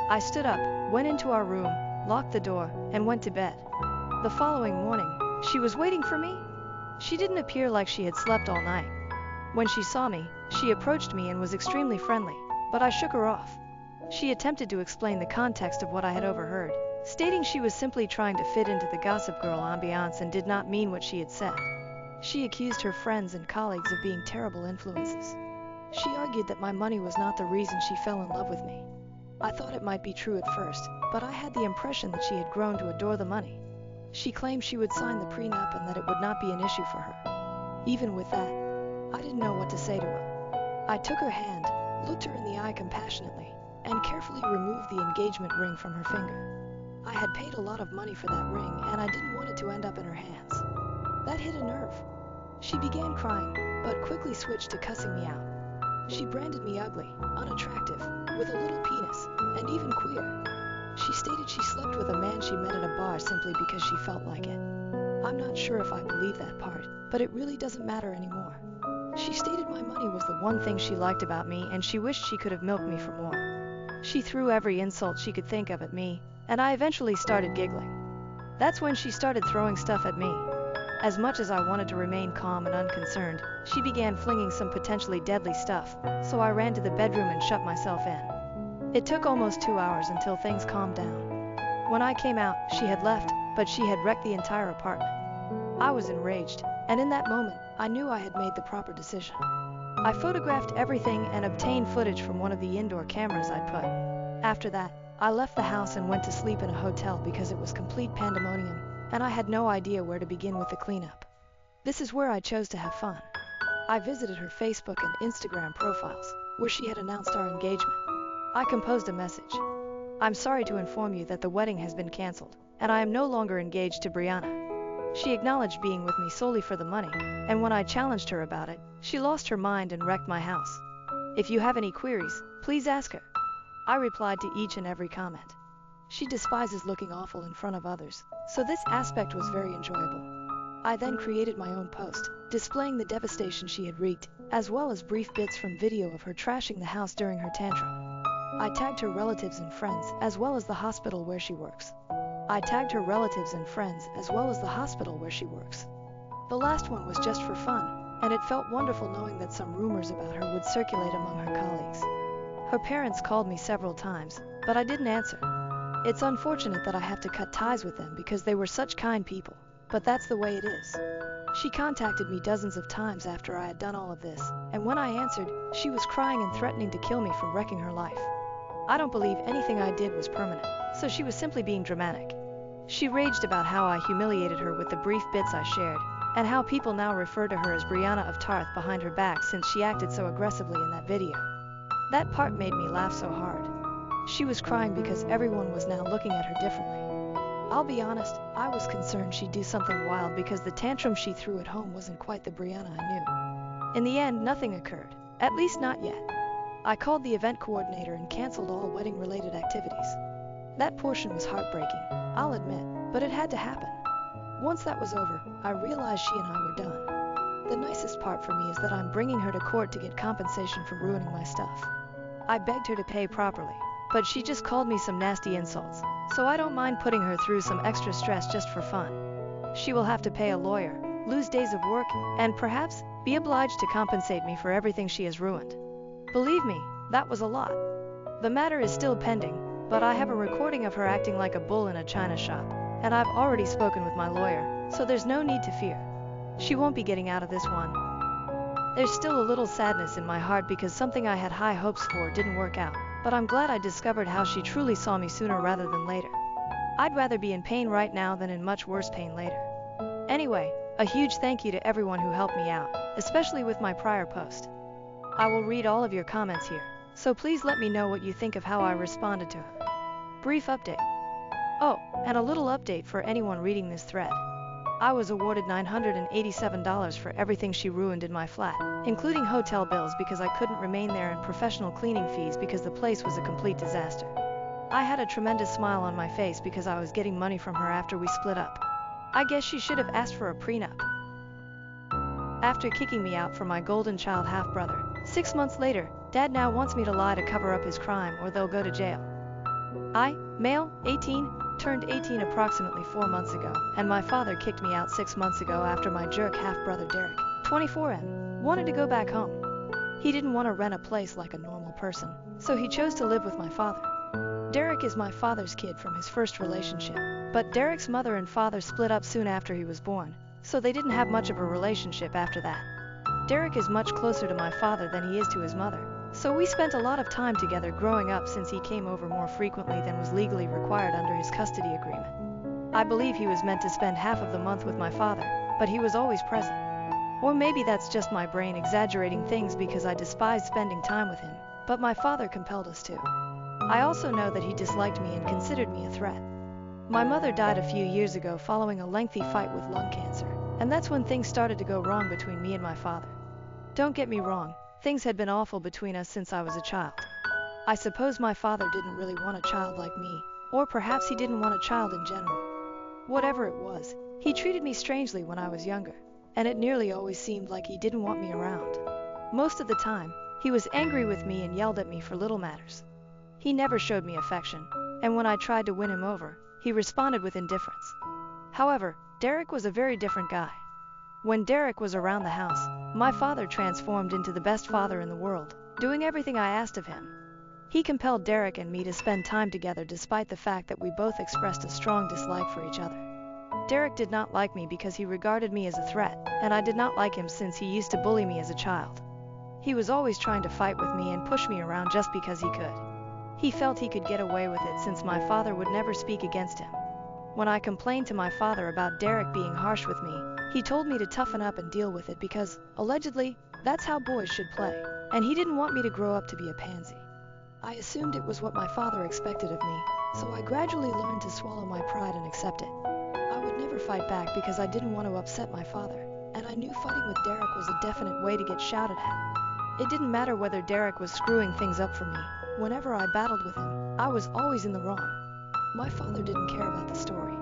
I stood up, went into our room, locked the door, and went to bed. The following morning, she was waiting for me. She didn't appear like she had slept all night. When she saw me, she approached me and was extremely friendly, but I shook her off. She attempted to explain the context of what I had overheard, stating she was simply trying to fit into the Gossip Girl ambiance and did not mean what she had said. She accused her friends and colleagues of being terrible influences. She argued that my money was not the reason she fell in love with me. I thought it might be true at first, but I had the impression that she had grown to adore the money. She claimed she would sign the prenup and that it would not be an issue for her. Even with that, I didn't know what to say to her. I took her hand, looked her in the eye compassionately, and carefully removed the engagement ring from her finger. I had paid a lot of money for that ring, and I didn't want it to end up in her hands. That hit a nerve. She began crying, but quickly switched to cussing me out. She branded me ugly, unattractive, with a little penis, and even queer. She stated she slept with a man she met at a bar simply because she felt like it. I'm not sure if I believe that part, but it really doesn't matter anymore. She stated my money was the one thing she liked about me and she wished she could have milked me for more. She threw every insult she could think of at me, and I eventually started giggling. That's when she started throwing stuff at me. As much as I wanted to remain calm and unconcerned, she began flinging some potentially deadly stuff, so I ran to the bedroom and shut myself in. It took almost 2 hours until things calmed down. When I came out, she had left, but she had wrecked the entire apartment. I was enraged, and in that moment, I knew I had made the proper decision. I photographed everything and obtained footage from one of the indoor cameras I'd put. After that, I left the house and went to sleep in a hotel because it was complete pandemonium, and I had no idea where to begin with the cleanup. This is where I chose to have fun. I visited her Facebook and Instagram profiles, where she had announced our engagement. I composed a message. "I'm sorry to inform you that the wedding has been canceled, and I am no longer engaged to Brianna." She acknowledged being with me solely for the money, and when I challenged her about it, she lost her mind and wrecked my house. "If you have any queries, please ask her." I replied to each and every comment. She despises looking awful in front of others, so this aspect was very enjoyable. I then created my own post, displaying the devastation she had wreaked, as well as brief bits from video of her trashing the house during her tantrum. I tagged her relatives and friends, as well as the hospital where she works. The last one was just for fun, and it felt wonderful knowing that some rumors about her would circulate among her colleagues. Her parents called me several times, but I didn't answer. It's unfortunate that I have to cut ties with them because they were such kind people, but that's the way it is. She contacted me dozens of times after I had done all of this, and when I answered, she was crying and threatening to kill me for wrecking her life. I don't believe anything I did was permanent, so she was simply being dramatic. She raged about how I humiliated her with the brief bits I shared, and how people now refer to her as Brianna of Tarth behind her back since she acted so aggressively in that video. That part made me laugh so hard. She was crying because everyone was now looking at her differently. I'll be honest, I was concerned she'd do something wild because the tantrum she threw at home wasn't quite the Brianna I knew. In the end, nothing occurred, at least not yet. I called the event coordinator and canceled all wedding-related activities. That portion was heartbreaking, I'll admit, but it had to happen. Once that was over, I realized she and I were done. The nicest part for me is that I'm bringing her to court to get compensation for ruining my stuff. I begged her to pay properly. but she just called me some nasty insults, so I don't mind putting her through some extra stress just for fun. She will have to pay a lawyer, lose days of work, and perhaps be obliged to compensate me for everything she has ruined. Believe me, that was a lot. The matter is still pending, but I have a recording of her acting like a bull in a china shop, and I've already spoken with my lawyer, so there's no need to fear. She won't be getting out of this one. There's still a little sadness in my heart because something I had high hopes for didn't work out, but I'm glad I discovered how she truly saw me sooner rather than later. I'd rather be in pain right now than in much worse pain later. Anyway, a huge thank you to everyone who helped me out, especially with my prior post. I will read all of your comments here, so please let me know what you think of how I responded to her. Brief update. Oh, and a little update for anyone reading this thread. I was awarded $987 for everything she ruined in my flat, including hotel bills because I couldn't remain there and professional cleaning fees because the place was a complete disaster. I had a tremendous smile on my face because I was getting money from her after we split up. I guess she should have asked for a prenup. After kicking me out for my golden child half-brother, 6 months later, Dad now wants me to lie to cover up his crime or they'll go to jail. I, male, 18, turned 18 approximately 4 months ago, and my father kicked me out 6 months ago after my jerk half-brother Derek, 24 wanted to go back home. He didn't want to rent a place like a normal person, so he chose to live with my father. Derek is my father's kid from his first relationship, but Derek's mother and father split up soon after he was born, so they didn't have much of a relationship after that. Derek is much closer to my father than he is to his mother, so we spent a lot of time together growing up since he came over more frequently than was legally required under his custody agreement. I believe he was meant to spend half of the month with my father, but he was always present. Or maybe that's just my brain exaggerating things because I despised spending time with him, but my father compelled us to. I also know that he disliked me and considered me a threat. My mother died a few years ago following a lengthy fight with lung cancer, and that's when things started to go wrong between me and my father. Don't get me wrong, things had been awful between us since I was a child. I suppose my father didn't really want a child like me, or perhaps he didn't want a child in general. Whatever it was, he treated me strangely when I was younger, and it nearly always seemed like he didn't want me around. Most of the time, he was angry with me and yelled at me for little matters. He never showed me affection, and when I tried to win him over, he responded with indifference. However, Derek was a very different guy. When Derek was around the house, my father transformed into the best father in the world, doing everything I asked of him. He compelled Derek and me to spend time together despite the fact that we both expressed a strong dislike for each other. Derek did not like me because he regarded me as a threat, and I did not like him since he used to bully me as a child. He was always trying to fight with me and push me around just because he could. He felt he could get away with it since my father would never speak against him. When I complained to my father about Derek being harsh with me, he told me to toughen up and deal with it because, allegedly, that's how boys should play, and he didn't want me to grow up to be a pansy. I assumed it was what my father expected of me, so I gradually learned to swallow my pride and accept it. I would never fight back because I didn't want to upset my father, and I knew fighting with Derek was a definite way to get shouted at. It didn't matter whether Derek was screwing things up for me. Whenever I battled with him, I was always in the wrong. My father didn't care about the story.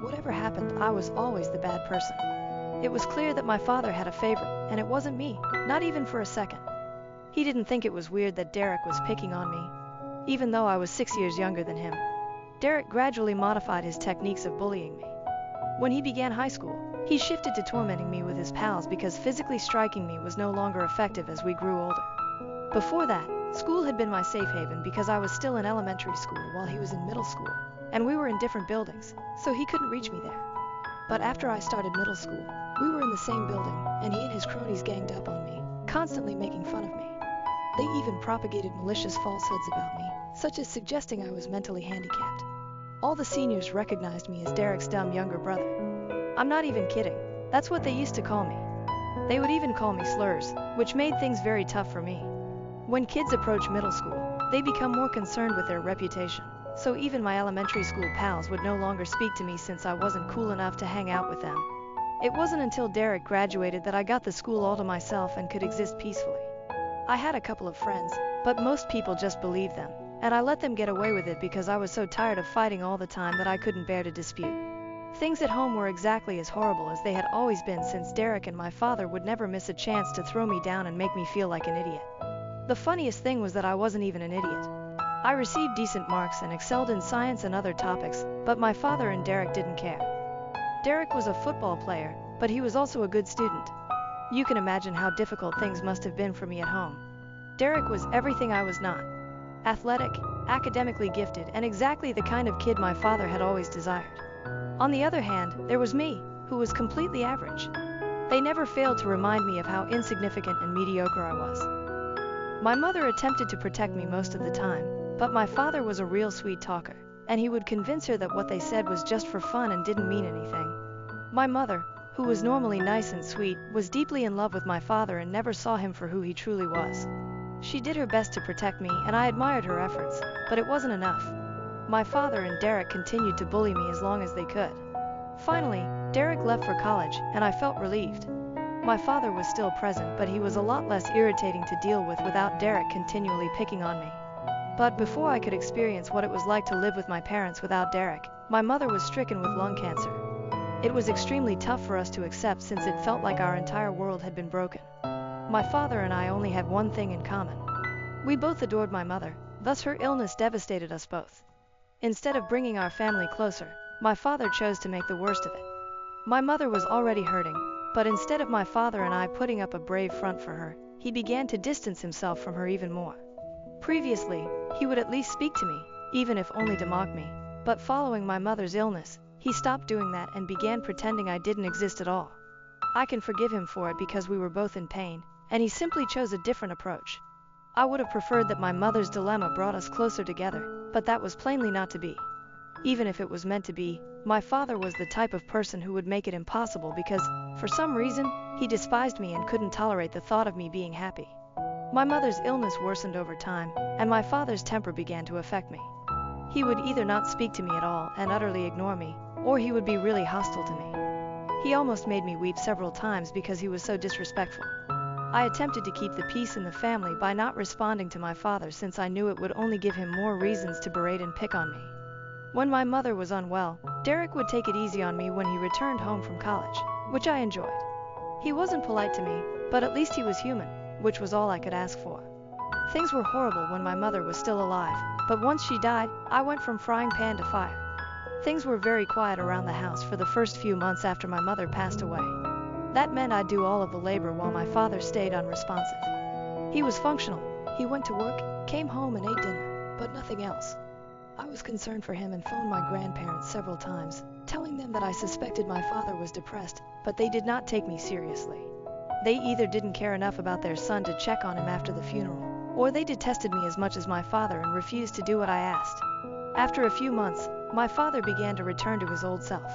Whatever happened, I was always the bad person. It was clear that my father had a favorite, and it wasn't me, not even for a second. He didn't think it was weird that Derek was picking on me, even though I was 6 years younger than him. Derek gradually modified his techniques of bullying me. When he began high school, he shifted to tormenting me with his pals because physically striking me was no longer effective as we grew older. Before that, school had been my safe haven because I was still in elementary school while he was in middle school, and we were in different buildings, so he couldn't reach me there. But after I started middle school, we were in the same building, and he and his cronies ganged up on me, constantly making fun of me. They even propagated malicious falsehoods about me, such as suggesting I was mentally handicapped. All the seniors recognized me as Derek's dumb younger brother. I'm not even kidding, that's what they used to call me. They would even call me slurs, which made things very tough for me. When kids approach middle school, they become more concerned with their reputation, so even my elementary school pals would no longer speak to me since I wasn't cool enough to hang out with them. It wasn't until Derek graduated that I got the school all to myself and could exist peacefully. I had a couple of friends, but most people just believed them, and I let them get away with it because I was so tired of fighting all the time that I couldn't bear to dispute. Things at home were exactly as horrible as they had always been since Derek and my father would never miss a chance to throw me down and make me feel like an idiot. The funniest thing was that I wasn't even an idiot. I received decent marks and excelled in science and other topics, but my father and Derek didn't care. Derek was a football player, but he was also a good student. You can imagine how difficult things must have been for me at home. Derek was everything I was not. Athletic, academically gifted, and exactly the kind of kid my father had always desired. On the other hand, there was me, who was completely average. They never failed to remind me of how insignificant and mediocre I was. My mother attempted to protect me most of the time, but my father was a real sweet talker, and he would convince her that what they said was just for fun and didn't mean anything. My mother, who was normally nice and sweet, was deeply in love with my father and never saw him for who he truly was. She did her best to protect me, and I admired her efforts, but it wasn't enough. My father and Derek continued to bully me as long as they could. Finally, Derek left for college, and I felt relieved. My father was still present, but he was a lot less irritating to deal with without Derek continually picking on me. But before I could experience what it was like to live with my parents without Derek, my mother was stricken with lung cancer. It was extremely tough for us to accept since it felt like our entire world had been broken. My father and I only had one thing in common. We both adored my mother, thus her illness devastated us both. Instead of bringing our family closer, my father chose to make the worst of it. My mother was already hurting, but instead of my father and I putting up a brave front for her, he began to distance himself from her even more. Previously, he would at least speak to me, even if only to mock me, but following my mother's illness, he stopped doing that and began pretending I didn't exist at all. I can forgive him for it because we were both in pain, and he simply chose a different approach. I would have preferred that my mother's dilemma brought us closer together, but that was plainly not to be. Even if it was meant to be, my father was the type of person who would make it impossible because, for some reason, he despised me and couldn't tolerate the thought of me being happy. My mother's illness worsened over time, and my father's temper began to affect me. He would either not speak to me at all and utterly ignore me, or he would be really hostile to me. He almost made me weep several times because he was so disrespectful. I attempted to keep the peace in the family by not responding to my father since I knew it would only give him more reasons to berate and pick on me. When my mother was unwell, Derek would take it easy on me when he returned home from college, which I enjoyed. He wasn't polite to me, but at least he was human, which was all I could ask for. Things were horrible when my mother was still alive, but once she died, I went from frying pan to fire. Things were very quiet around the house for the first few months after my mother passed away. That meant I'd do all of the labor while my father stayed unresponsive. He was functional. He went to work, came home and ate dinner, but nothing else. I was concerned for him and phoned my grandparents several times, telling them that I suspected my father was depressed, but they did not take me seriously. They either didn't care enough about their son to check on him after the funeral, or they detested me as much as my father and refused to do what I asked. After a few months, my father began to return to his old self.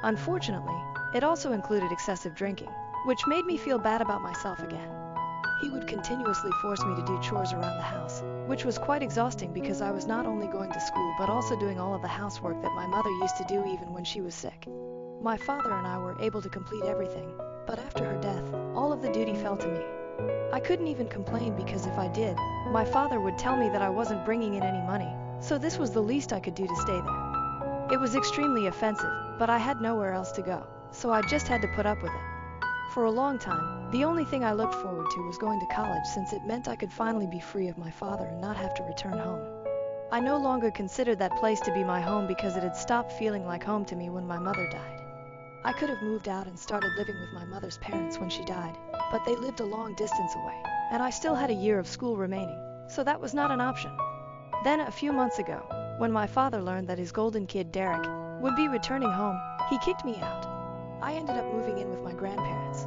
Unfortunately, it also included excessive drinking, which made me feel bad about myself again. He would continuously force me to do chores around the house, which was quite exhausting because I was not only going to school but also doing all of the housework that my mother used to do even when she was sick. My father and I were able to complete everything, but after her death, all of the duty fell to me. I couldn't even complain because if I did, my father would tell me that I wasn't bringing in any money, so this was the least I could do to stay there. It was extremely offensive, but I had nowhere else to go, so I just had to put up with it. For a long time, the only thing I looked forward to was going to college since it meant I could finally be free of my father and not have to return home. I no longer considered that place to be my home because it had stopped feeling like home to me when my mother died. I could have moved out and started living with my mother's parents when she died, but they lived a long distance away, and I still had a year of school remaining, so that was not an option. Then, a few months ago, when my father learned that his golden kid Derek would be returning home, he kicked me out. I ended up moving in with my grandparents.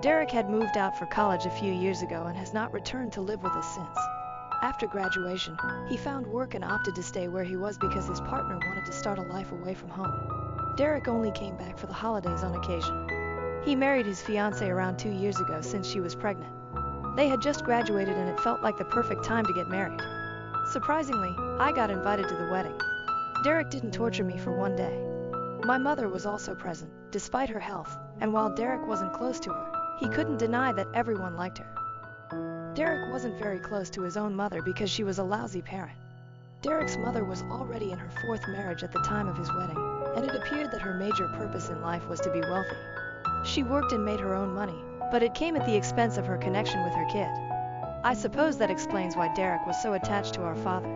Derek had moved out for college a few years ago and has not returned to live with us since. After graduation, he found work and opted to stay where he was because his partner wanted to start a life away from home. Derek only came back for the holidays on occasion. He married his fiancée around 2 years ago since she was pregnant. They had just graduated and it felt like the perfect time to get married. Surprisingly, I got invited to the wedding. Derek didn't torture me for one day. My mother was also present, despite her health, and while Derek wasn't close to her, he couldn't deny that everyone liked her. Derek wasn't very close to his own mother because she was a lousy parent. Derek's mother was already in her 4th marriage at the time of his wedding, and it appeared that her major purpose in life was to be wealthy. She worked and made her own money, but it came at the expense of her connection with her kid. I suppose that explains why Derek was so attached to our father.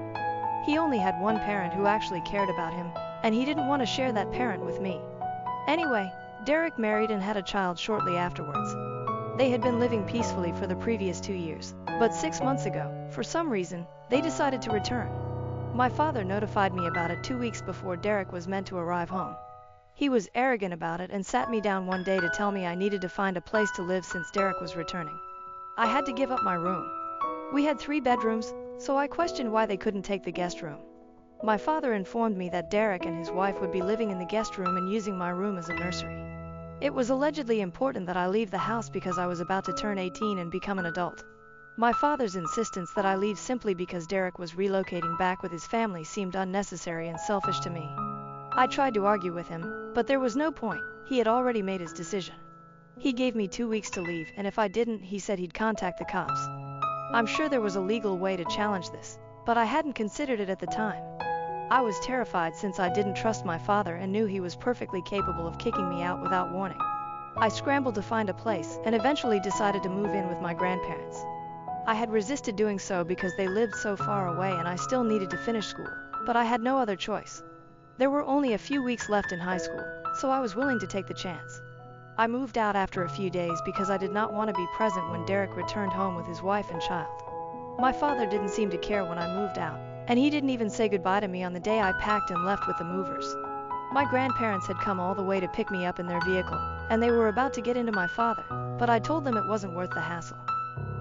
He only had one parent who actually cared about him, and he didn't want to share that parent with me. Anyway, Derek married and had a child shortly afterwards. They had been living peacefully for the previous 2 years, but 6 months ago, for some reason, they decided to return. My father notified me about it 2 weeks before Derek was meant to arrive home. He was arrogant about it and sat me down one day to tell me I needed to find a place to live since Derek was returning. I had to give up my room. We had 3 bedrooms, so I questioned why they couldn't take the guest room. My father informed me that Derek and his wife would be living in the guest room and using my room as a nursery. It was allegedly important that I leave the house because I was about to turn 18 and become an adult. My father's insistence that I leave simply because Derek was relocating back with his family seemed unnecessary and selfish to me. I tried to argue with him, but there was no point. He had already made his decision. He gave me 2 weeks to leave, and if I didn't, he said he'd contact the cops. I'm sure there was a legal way to challenge this, but I hadn't considered it at the time. I was terrified since I didn't trust my father and knew he was perfectly capable of kicking me out without warning. I scrambled to find a place and eventually decided to move in with my grandparents. I had resisted doing so because they lived so far away and I still needed to finish school, but I had no other choice. There were only a few weeks left in high school, so I was willing to take the chance. I moved out after a few days because I did not want to be present when Derek returned home with his wife and child. My father didn't seem to care when I moved out, and he didn't even say goodbye to me on the day I packed and left with the movers. My grandparents had come all the way to pick me up in their vehicle, and they were about to get into my father, but I told them it wasn't worth the hassle.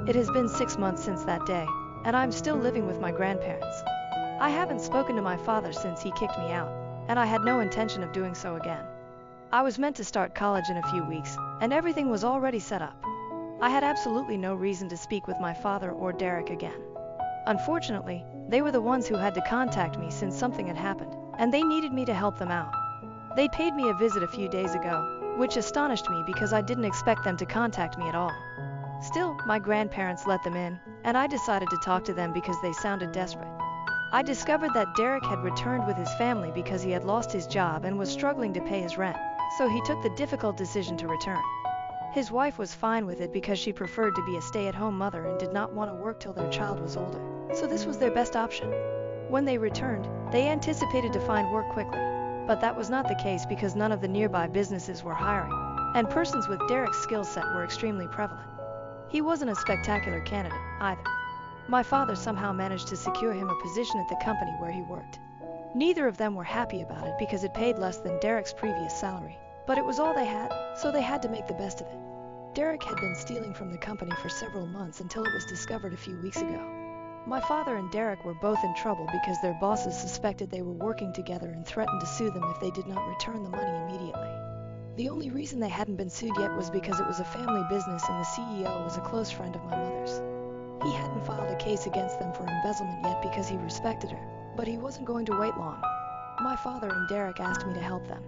It has been 6 months since that day, and I'm still living with my grandparents. I haven't spoken to my father since he kicked me out, and I had no intention of doing so again. I was meant to start college in a few weeks, and everything was already set up. I had absolutely no reason to speak with my father or Derek again. Unfortunately, they were the ones who had to contact me since something had happened, and they needed me to help them out. They paid me a visit a few days ago, which astonished me because I didn't expect them to contact me at all. Still, my grandparents let them in, and I decided to talk to them because they sounded desperate. I discovered that Derek had returned with his family because he had lost his job and was struggling to pay his rent, so he took the difficult decision to return. His wife was fine with it because she preferred to be a stay-at-home mother and did not want to work till their child was older, so this was their best option. When they returned, they anticipated to find work quickly, but that was not the case because none of the nearby businesses were hiring, and persons with Derek's skill set were extremely prevalent. He wasn't a spectacular candidate, either. My father somehow managed to secure him a position at the company where he worked. Neither of them were happy about it because it paid less than Derek's previous salary, but it was all they had, so they had to make the best of it. Derek had been stealing from the company for several months until it was discovered a few weeks ago. My father and Derek were both in trouble because their bosses suspected they were working together and threatened to sue them if they did not return the money immediately. The only reason they hadn't been sued yet was because it was a family business and the CEO was a close friend of my mother's. He hadn't filed a case against them for embezzlement yet because he respected her, but he wasn't going to wait long. My father and Derek asked me to help them.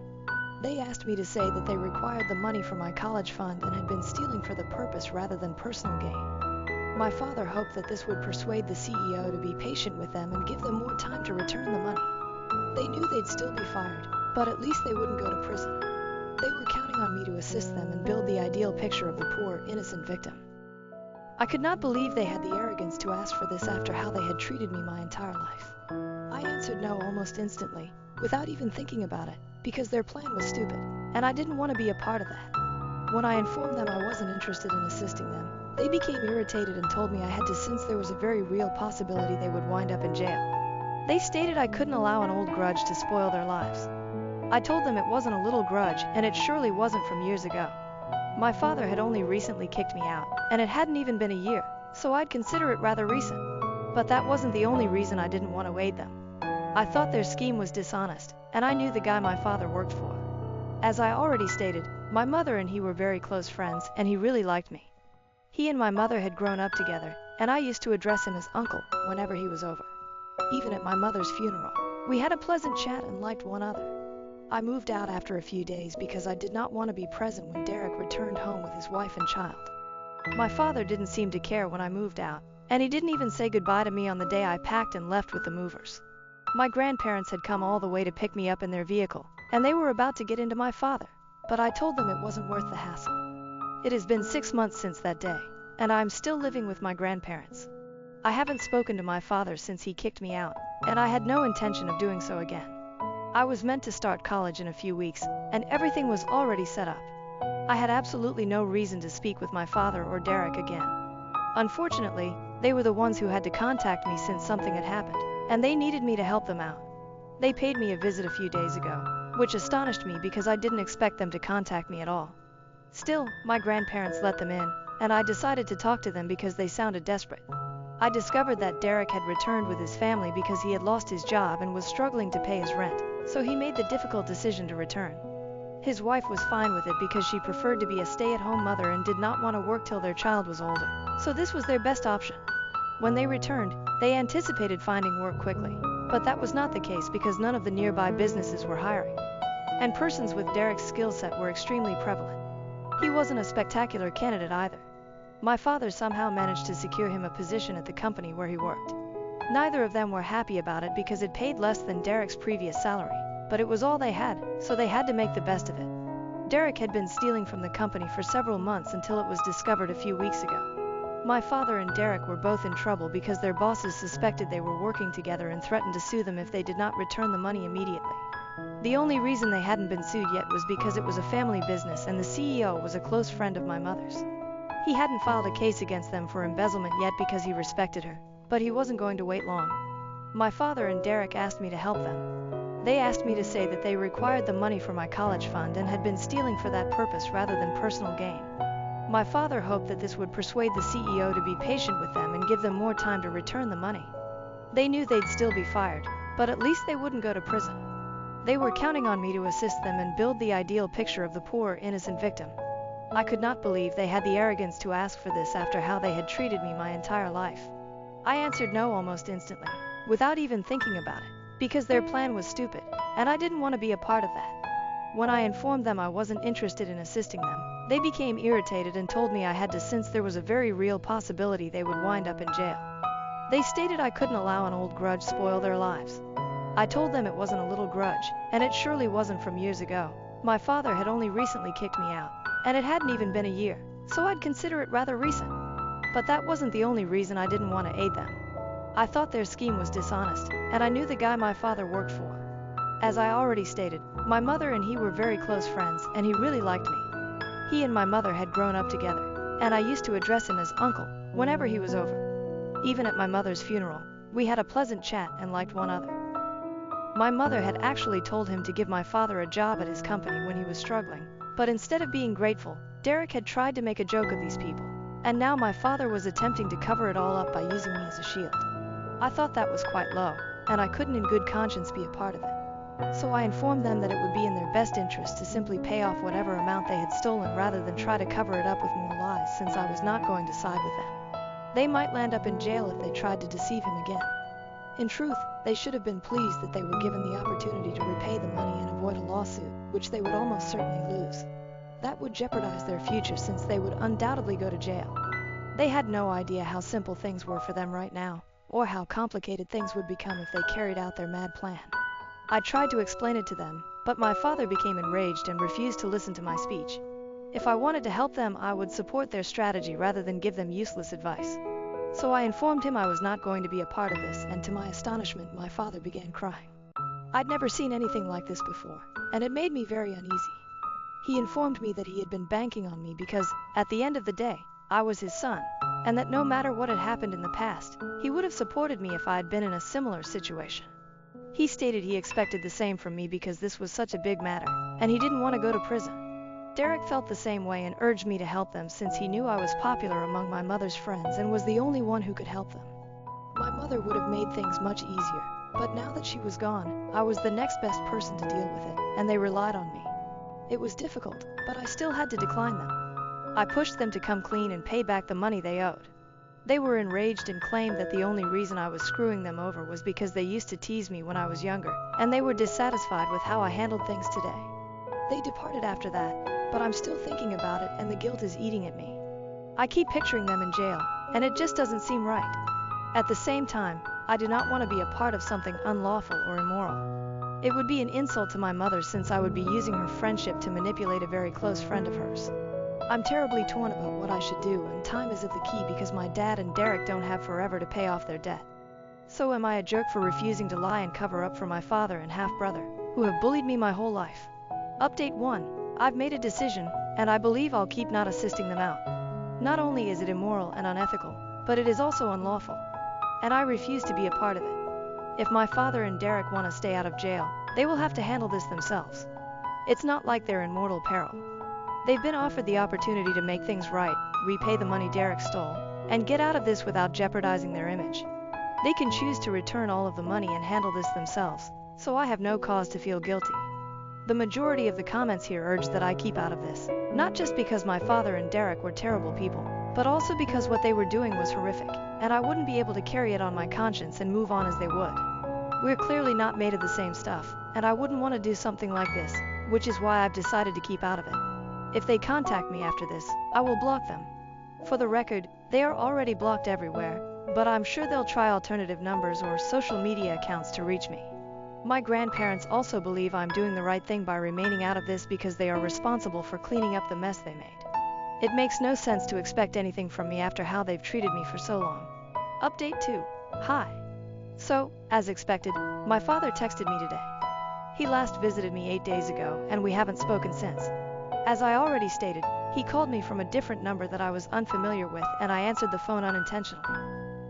They asked me to say that they required the money for my college fund and had been stealing for the purpose rather than personal gain. My father hoped that this would persuade the CEO to be patient with them and give them more time to return the money. They knew they'd still be fired, but at least they wouldn't go to prison. They were counting on me to assist them and build the ideal picture of the poor, innocent victim. I could not believe they had the arrogance to ask for this after how they had treated me my entire life. I answered no almost instantly, without even thinking about it, because their plan was stupid, and I didn't want to be a part of that. When I informed them I wasn't interested in assisting them, they became irritated and told me I had to since there was a very real possibility they would wind up in jail. They stated I couldn't allow an old grudge to spoil their lives. I told them it wasn't a little grudge, and it surely wasn't from years ago. My father had only recently kicked me out, and it hadn't even been a year, so I'd consider it rather recent. But that wasn't the only reason I didn't want to aid them. I thought their scheme was dishonest, and I knew the guy my father worked for. As I already stated, my mother and he were very close friends, and he really liked me. He and my mother had grown up together, and I used to address him as uncle whenever he was over. Even at my mother's funeral, we had a pleasant chat and liked one another. I moved out after a few days because I did not want to be present when Derek returned home with his wife and child. My father didn't seem to care when I moved out, and he didn't even say goodbye to me on the day I packed and left with the movers. My grandparents had come all the way to pick me up in their vehicle, and they were about to get into my father, but I told them it wasn't worth the hassle. It has been 6 months since that day, and I am still living with my grandparents. I haven't spoken to my father since he kicked me out, and I had no intention of doing so again. I was meant to start college in a few weeks, and everything was already set up. I had absolutely no reason to speak with my father or Derek again. Unfortunately, they were the ones who had to contact me since something had happened, and they needed me to help them out. They paid me a visit a few days ago, which astonished me because I didn't expect them to contact me at all. Still, my grandparents let them in, and I decided to talk to them because they sounded desperate. I discovered that Derek had returned with his family because he had lost his job and was struggling to pay his rent, so he made the difficult decision to return. His wife was fine with it because she preferred to be a stay-at-home mother and did not want to work till their child was older, so this was their best option. When they returned, they anticipated finding work quickly, but that was not the case because none of the nearby businesses were hiring. And persons with Derek's skill set were extremely prevalent. He wasn't a spectacular candidate either. My father somehow managed to secure him a position at the company where he worked. Neither of them were happy about it because it paid less than Derek's previous salary, but it was all they had, so they had to make the best of it. Derek had been stealing from the company for several months until it was discovered a few weeks ago. My father and Derek were both in trouble because their bosses suspected they were working together and threatened to sue them if they did not return the money immediately. The only reason they hadn't been sued yet was because it was a family business and the CEO was a close friend of my mother's. He hadn't filed a case against them for embezzlement yet because he respected her, but he wasn't going to wait long. My father and Derek asked me to help them. They asked me to say that they required the money for my college fund and had been stealing for that purpose rather than personal gain. My father hoped that this would persuade the CEO to be patient with them and give them more time to return the money. They knew they'd still be fired, but at least they wouldn't go to prison. They were counting on me to assist them and build the ideal picture of the poor, innocent victim. I could not believe they had the arrogance to ask for this after how they had treated me my entire life. I answered no almost instantly, without even thinking about it, because their plan was stupid, and I didn't want to be a part of that. When I informed them I wasn't interested in assisting them, they became irritated and told me I had to since there was a very real possibility they would wind up in jail. They stated I couldn't allow an old grudge spoil their lives. I told them it wasn't a little grudge, and it surely wasn't from years ago. My father had only recently kicked me out, and it hadn't even been a year, so I'd consider it rather recent. But that wasn't the only reason I didn't want to aid them. I thought their scheme was dishonest, and I knew the guy my father worked for. As I already stated, my mother and he were very close friends, and he really liked me. He and my mother had grown up together, and I used to address him as uncle whenever he was over. Even at my mother's funeral, we had a pleasant chat and liked one another. My mother had actually told him to give my father a job at his company when he was struggling, but instead of being grateful, Derek had tried to make a joke of these people, and now my father was attempting to cover it all up by using me as a shield. I thought that was quite low, and I couldn't in good conscience be a part of it. So I informed them that it would be in their best interest to simply pay off whatever amount they had stolen rather than try to cover it up with more lies, since I was not going to side with them. They might land up in jail if they tried to deceive him again. In truth, they should have been pleased that they were given the opportunity to repay the money and avoid a lawsuit, which they would almost certainly lose. That would jeopardize their future since they would undoubtedly go to jail. They had no idea how simple things were for them right now, or how complicated things would become if they carried out their mad plan. I tried to explain it to them, but my father became enraged and refused to listen to my speech. If I wanted to help them, I would support their strategy rather than give them useless advice. So I informed him I was not going to be a part of this, and to my astonishment, my father began crying. I'd never seen anything like this before, and it made me very uneasy. He informed me that he had been banking on me because, at the end of the day, I was his son, and that no matter what had happened in the past, he would have supported me if I had been in a similar situation. He stated he expected the same from me because this was such a big matter, and he didn't want to go to prison. Derek felt the same way and urged me to help them since he knew I was popular among my mother's friends and was the only one who could help them. My mother would have made things much easier, but now that she was gone, I was the next best person to deal with it, and they relied on me. It was difficult, but I still had to decline them. I pushed them to come clean and pay back the money they owed. They were enraged and claimed that the only reason I was screwing them over was because they used to tease me when I was younger, and they were dissatisfied with how I handled things today. They departed after that, but I'm still thinking about it and the guilt is eating at me. I keep picturing them in jail, and it just doesn't seem right. At the same time, I do not want to be a part of something unlawful or immoral. It would be an insult to my mother since I would be using her friendship to manipulate a very close friend of hers. I'm terribly torn about what I should do, and time is of the key because my dad and Derek don't have forever to pay off their debt. So am I a jerk for refusing to lie and cover up for my father and half-brother, who have bullied me my whole life? Update 1. I've made a decision, and I believe I'll keep not assisting them out. Not only is it immoral and unethical, but it is also unlawful. And I refuse to be a part of it. If my father and Derek want to stay out of jail, they will have to handle this themselves. It's not like they're in mortal peril. They've been offered the opportunity to make things right, repay the money Derek stole, and get out of this without jeopardizing their image. They can choose to return all of the money and handle this themselves, so I have no cause to feel guilty. The majority of the comments here urge that I keep out of this, not just because my father and Derek were terrible people, but also because what they were doing was horrific, and I wouldn't be able to carry it on my conscience and move on as they would. We're clearly not made of the same stuff, and I wouldn't want to do something like this, which is why I've decided to keep out of it. If they contact me after this, I will block them. For the record, they are already blocked everywhere, but I'm sure they'll try alternative numbers or social media accounts to reach me. My grandparents also believe I'm doing the right thing by remaining out of this because they are responsible for cleaning up the mess they made. It makes no sense to expect anything from me after how they've treated me for so long. Update 2. Hi. So, as expected, my father texted me today. He last visited me 8 days ago, and we haven't spoken since. As I already stated, he called me from a different number that I was unfamiliar with, and I answered the phone unintentionally.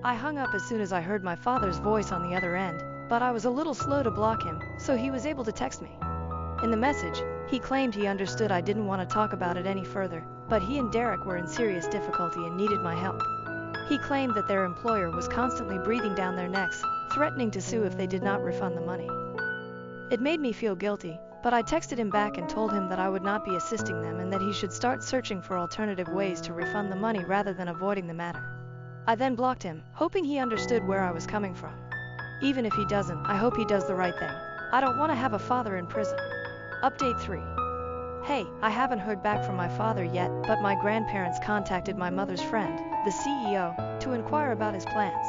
I hung up as soon as I heard my father's voice on the other end, but I was a little slow to block him, so he was able to text me. In the message, he claimed he understood I didn't want to talk about it any further, but he and Derek were in serious difficulty and needed my help. He claimed that their employer was constantly breathing down their necks, threatening to sue if they did not refund the money. It made me feel guilty, but I texted him back and told him that I would not be assisting them and that he should start searching for alternative ways to refund the money rather than avoiding the matter. I then blocked him, hoping he understood where I was coming from. Even if he doesn't, I hope he does the right thing. I don't want to have a father in prison. Update 3. Hey, I haven't heard back from my father yet, but my grandparents contacted my mother's friend, the CEO, to inquire about his plans.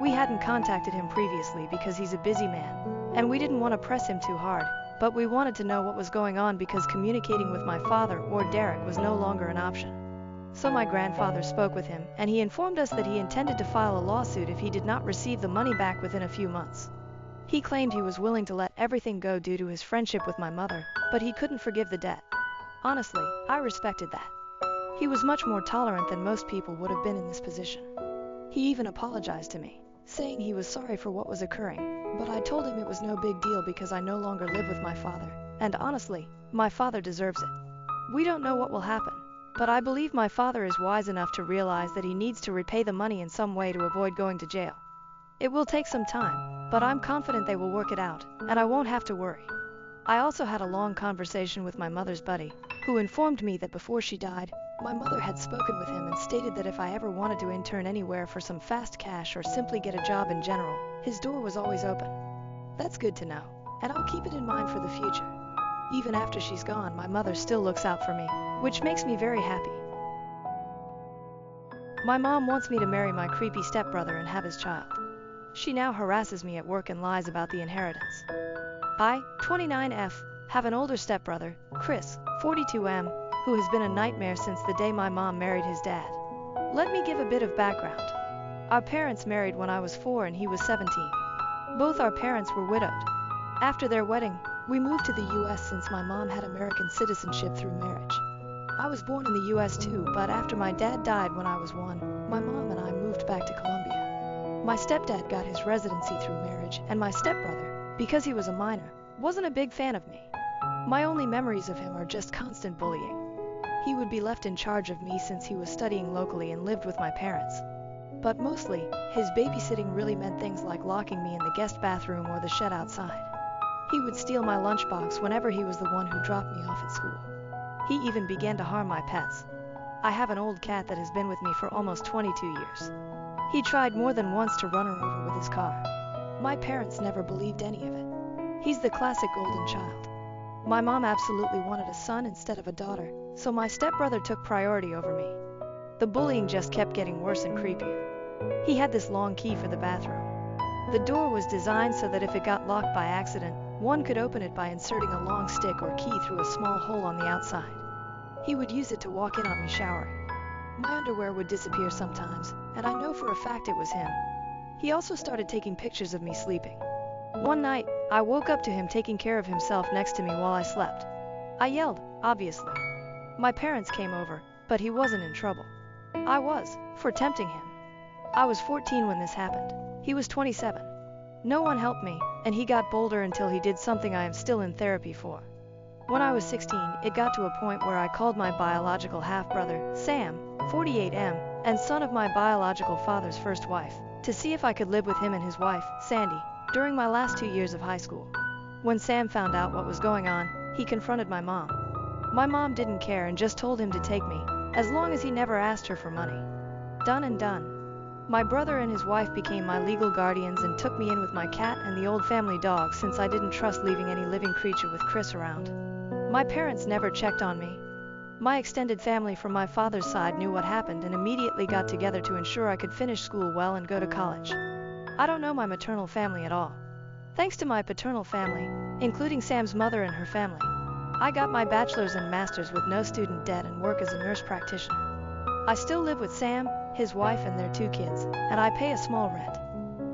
We hadn't contacted him previously because he's a busy man, and we didn't want to press him too hard, but we wanted to know what was going on because communicating with my father or Derek was no longer an option. So my grandfather spoke with him, and he informed us that he intended to file a lawsuit if he did not receive the money back within a few months. He claimed he was willing to let everything go due to his friendship with my mother, but he couldn't forgive the debt. Honestly, I respected that. He was much more tolerant than most people would have been in this position. He even apologized to me, saying he was sorry for what was occurring, but I told him it was no big deal because I no longer live with my father, and honestly, my father deserves it. We don't know what will happen, but I believe my father is wise enough to realize that he needs to repay the money in some way to avoid going to jail. It will take some time, but I'm confident they will work it out, and I won't have to worry. I also had a long conversation with my mother's buddy, who informed me that before she died, my mother had spoken with him and stated that if I ever wanted to intern anywhere for some fast cash or simply get a job in general, his door was always open. That's good to know, and I'll keep it in mind for the future. Even after she's gone, my mother still looks out for me, which makes me very happy. My mom wants me to marry my creepy stepbrother and have his child. She now harasses me at work and lies about the inheritance. I, 29F, have an older stepbrother, Chris, 42M, who has been a nightmare since the day my mom married his dad. Let me give a bit of background. Our parents married when I was 4 and he was 17. Both our parents were widowed. After their wedding, we moved to the US since my mom had American citizenship through marriage. I was born in the US too, but after my dad died when I was 1, my mom and I moved back to Colombia. My stepdad got his residency through marriage, and my stepbrother, because he was a minor, wasn't a big fan of me. My only memories of him are just constant bullying. He would be left in charge of me since he was studying locally and lived with my parents. But mostly, his babysitting really meant things like locking me in the guest bathroom or the shed outside. He would steal my lunchbox whenever he was the one who dropped me off at school. He even began to harm my pets. I have an old cat that has been with me for almost 22 years. He tried more than once to run her over with his car. My parents never believed any of it. He's the classic golden child. My mom absolutely wanted a son instead of a daughter, so my stepbrother took priority over me. The bullying just kept getting worse and creepier. He had this long key for the bathroom. The door was designed so that if it got locked by accident, one could open it by inserting a long stick or key through a small hole on the outside. He would use it to walk in on me showering. My underwear would disappear sometimes, and I know for a fact it was him. He also started taking pictures of me sleeping. One night, I woke up to him taking care of himself next to me while I slept. I yelled, obviously. My parents came over, but he wasn't in trouble. I was, for tempting him. I was 14 when this happened. He was 27. No one helped me, and he got bolder until he did something I am still in therapy for. When I was 16, it got to a point where I called my biological half-brother, Sam, 48M, and son of my biological father's first wife, to see if I could live with him and his wife, Sandy, during my last 2 years of high school. When Sam found out what was going on, he confronted my mom. My mom didn't care and just told him to take me, as long as he never asked her for money. Done and done. My brother and his wife became my legal guardians and took me in with my cat and the old family dog since I didn't trust leaving any living creature with Chris around. My parents never checked on me. My extended family from my father's side knew what happened and immediately got together to ensure I could finish school well and go to college. I don't know my maternal family at all. Thanks to my paternal family, including Sam's mother and her family, I got my bachelor's and master's with no student debt and work as a nurse practitioner. I still live with Sam, his wife and their 2 kids, and I pay a small rent.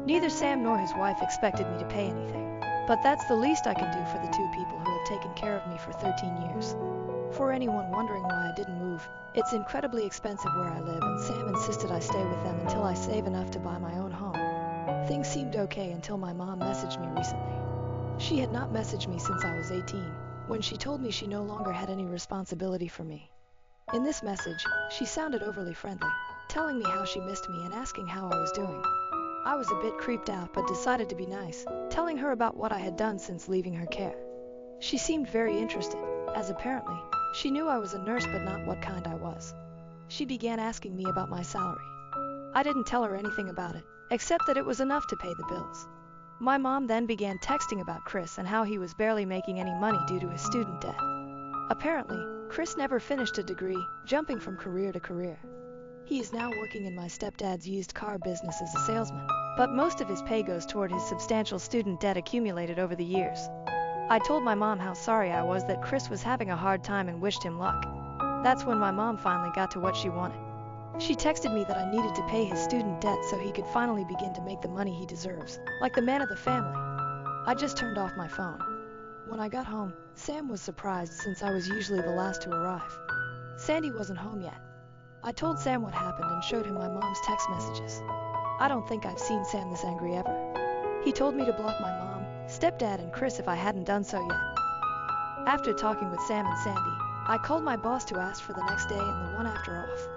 Neither Sam nor his wife expected me to pay anything, but that's the least I can do for the 2 people who have taken care of me for 13 years. For anyone wondering why I didn't move, it's incredibly expensive where I live and Sam insisted I stay with them until I save enough to buy my own home. Things seemed okay until my mom messaged me recently. She had not messaged me since I was 18, when she told me she no longer had any responsibility for me. In this message, she sounded overly friendly, telling me how she missed me and asking how I was doing. I was a bit creeped out but decided to be nice, telling her about what I had done since leaving her care. She seemed very interested, as apparently, she knew I was a nurse but not what kind I was. She began asking me about my salary. I didn't tell her anything about it, except that it was enough to pay the bills. My mom then began texting about Chris and how he was barely making any money due to his student debt. Apparently, Chris never finished a degree, jumping from career to career. He is now working in my stepdad's used car business as a salesman, but most of his pay goes toward his substantial student debt accumulated over the years. I told my mom how sorry I was that Chris was having a hard time and wished him luck. That's when my mom finally got to what she wanted. She texted me that I needed to pay his student debt so he could finally begin to make the money he deserves, like the man of the family. I just turned off my phone. When I got home, Sam was surprised since I was usually the last to arrive. Sandy wasn't home yet. I told Sam what happened and showed him my mom's text messages. I don't think I've seen Sam this angry ever. He told me to block my mom, stepdad and Chris if I hadn't done so yet. After talking with Sam and Sandy, I called my boss to ask for the next day and the one after off.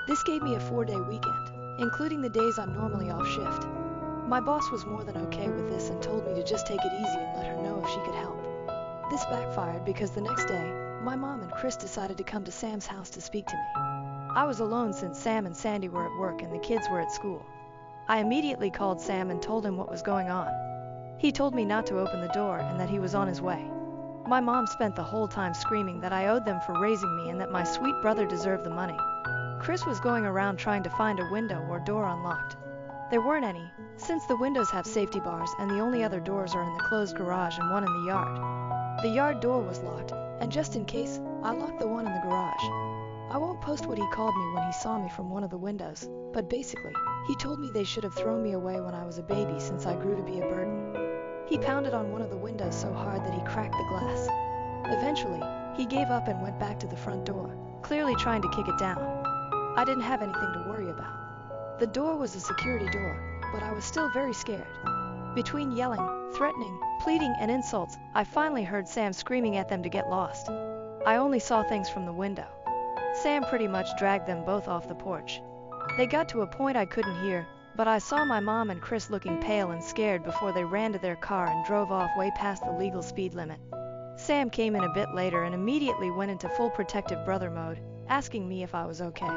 This gave me a 4-day weekend, including the days I'm normally off shift. My boss was more than okay with this and told me to just take it easy and let her know if she could help. This backfired because the next day, my mom and Chris decided to come to Sam's house to speak to me. I was alone since Sam and Sandy were at work and the kids were at school. I immediately called Sam and told him what was going on. He told me not to open the door and that he was on his way. My mom spent the whole time screaming that I owed them for raising me and that my sweet brother deserved the money. Chris was going around trying to find a window or door unlocked. There weren't any, since the windows have safety bars and the only other doors are in the closed garage and one in the yard. The yard door was locked, and just in case, I locked the one in the garage. I won't post what he called me when he saw me from one of the windows, but basically, he told me they should have thrown me away when I was a baby since I grew to be a burden. He pounded on one of the windows so hard that he cracked the glass. Eventually, he gave up and went back to the front door, clearly trying to kick it down. I didn't have anything to worry about. The door was a security door, but I was still very scared. Between yelling, threatening, pleading, and insults, I finally heard Sam screaming at them to get lost. I only saw things from the window. Sam pretty much dragged them both off the porch. They got to a point I couldn't hear, but I saw my mom and Chris looking pale and scared before they ran to their car and drove off way past the legal speed limit. Sam came in a bit later and immediately went into full protective brother mode, asking me if I was okay.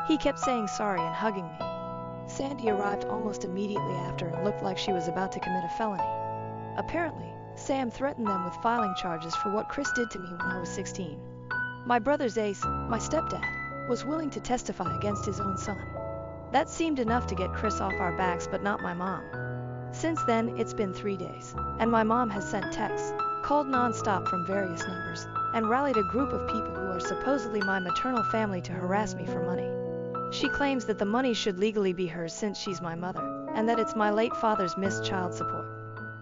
He kept saying sorry and hugging me. Sandy arrived almost immediately after and looked like she was about to commit a felony. Apparently, Sam threatened them with filing charges for what Chris did to me when I was 16. My brother's ace, my stepdad, was willing to testify against his own son. That seemed enough to get Chris off our backs, but not my mom. Since then, it's been 3 days, and my mom has sent texts, called non-stop from various numbers, and rallied a group of people who are supposedly my maternal family to harass me for money. She claims that the money should legally be hers since she's my mother, and that it's my late father's missed child support.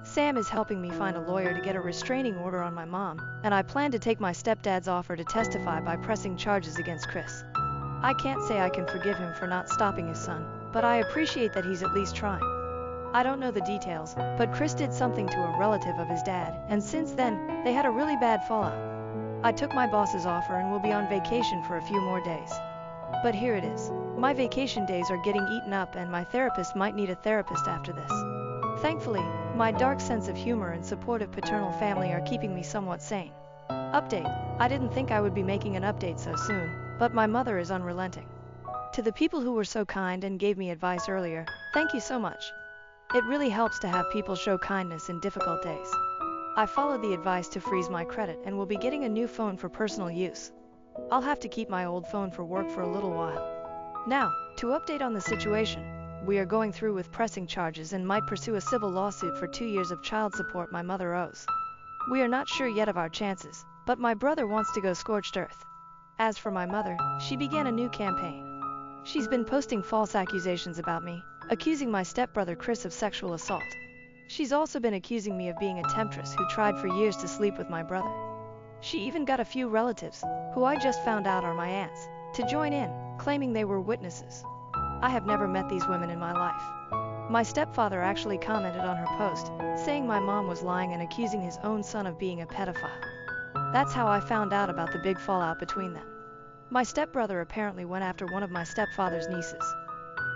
Sam is helping me find a lawyer to get a restraining order on my mom, and I plan to take my stepdad's offer to testify by pressing charges against Chris. I can't say I can forgive him for not stopping his son, but I appreciate that he's at least trying. I don't know the details, but Chris did something to a relative of his dad, and since then, they had a really bad fallout. I took my boss's offer and will be on vacation for a few more days. But here it is. My vacation days are getting eaten up and my therapist might need a therapist after this. Thankfully, my dark sense of humor and supportive paternal family are keeping me somewhat sane. Update. I didn't think I would be making an update so soon, but my mother is unrelenting. To the people who were so kind and gave me advice earlier, thank you so much. It really helps to have people show kindness in difficult days. I followed the advice to freeze my credit and will be getting a new phone for personal use. I'll have to keep my old phone for work for a little while. Now, to update on the situation, we are going through with pressing charges and might pursue a civil lawsuit for 2 years of child support my mother owes. We are not sure yet of our chances, but my brother wants to go scorched earth. As for my mother, she began a new campaign. She's been posting false accusations about me, accusing my stepbrother Chris of sexual assault. She's also been accusing me of being a temptress who tried for years to sleep with my brother. She even got a few relatives, who I just found out are my aunts, to join in, claiming they were witnesses. I have never met these women in my life. My stepfather actually commented on her post, saying my mom was lying and accusing his own son of being a pedophile. That's how I found out about the big fallout between them. My stepbrother apparently went after one of my stepfather's nieces.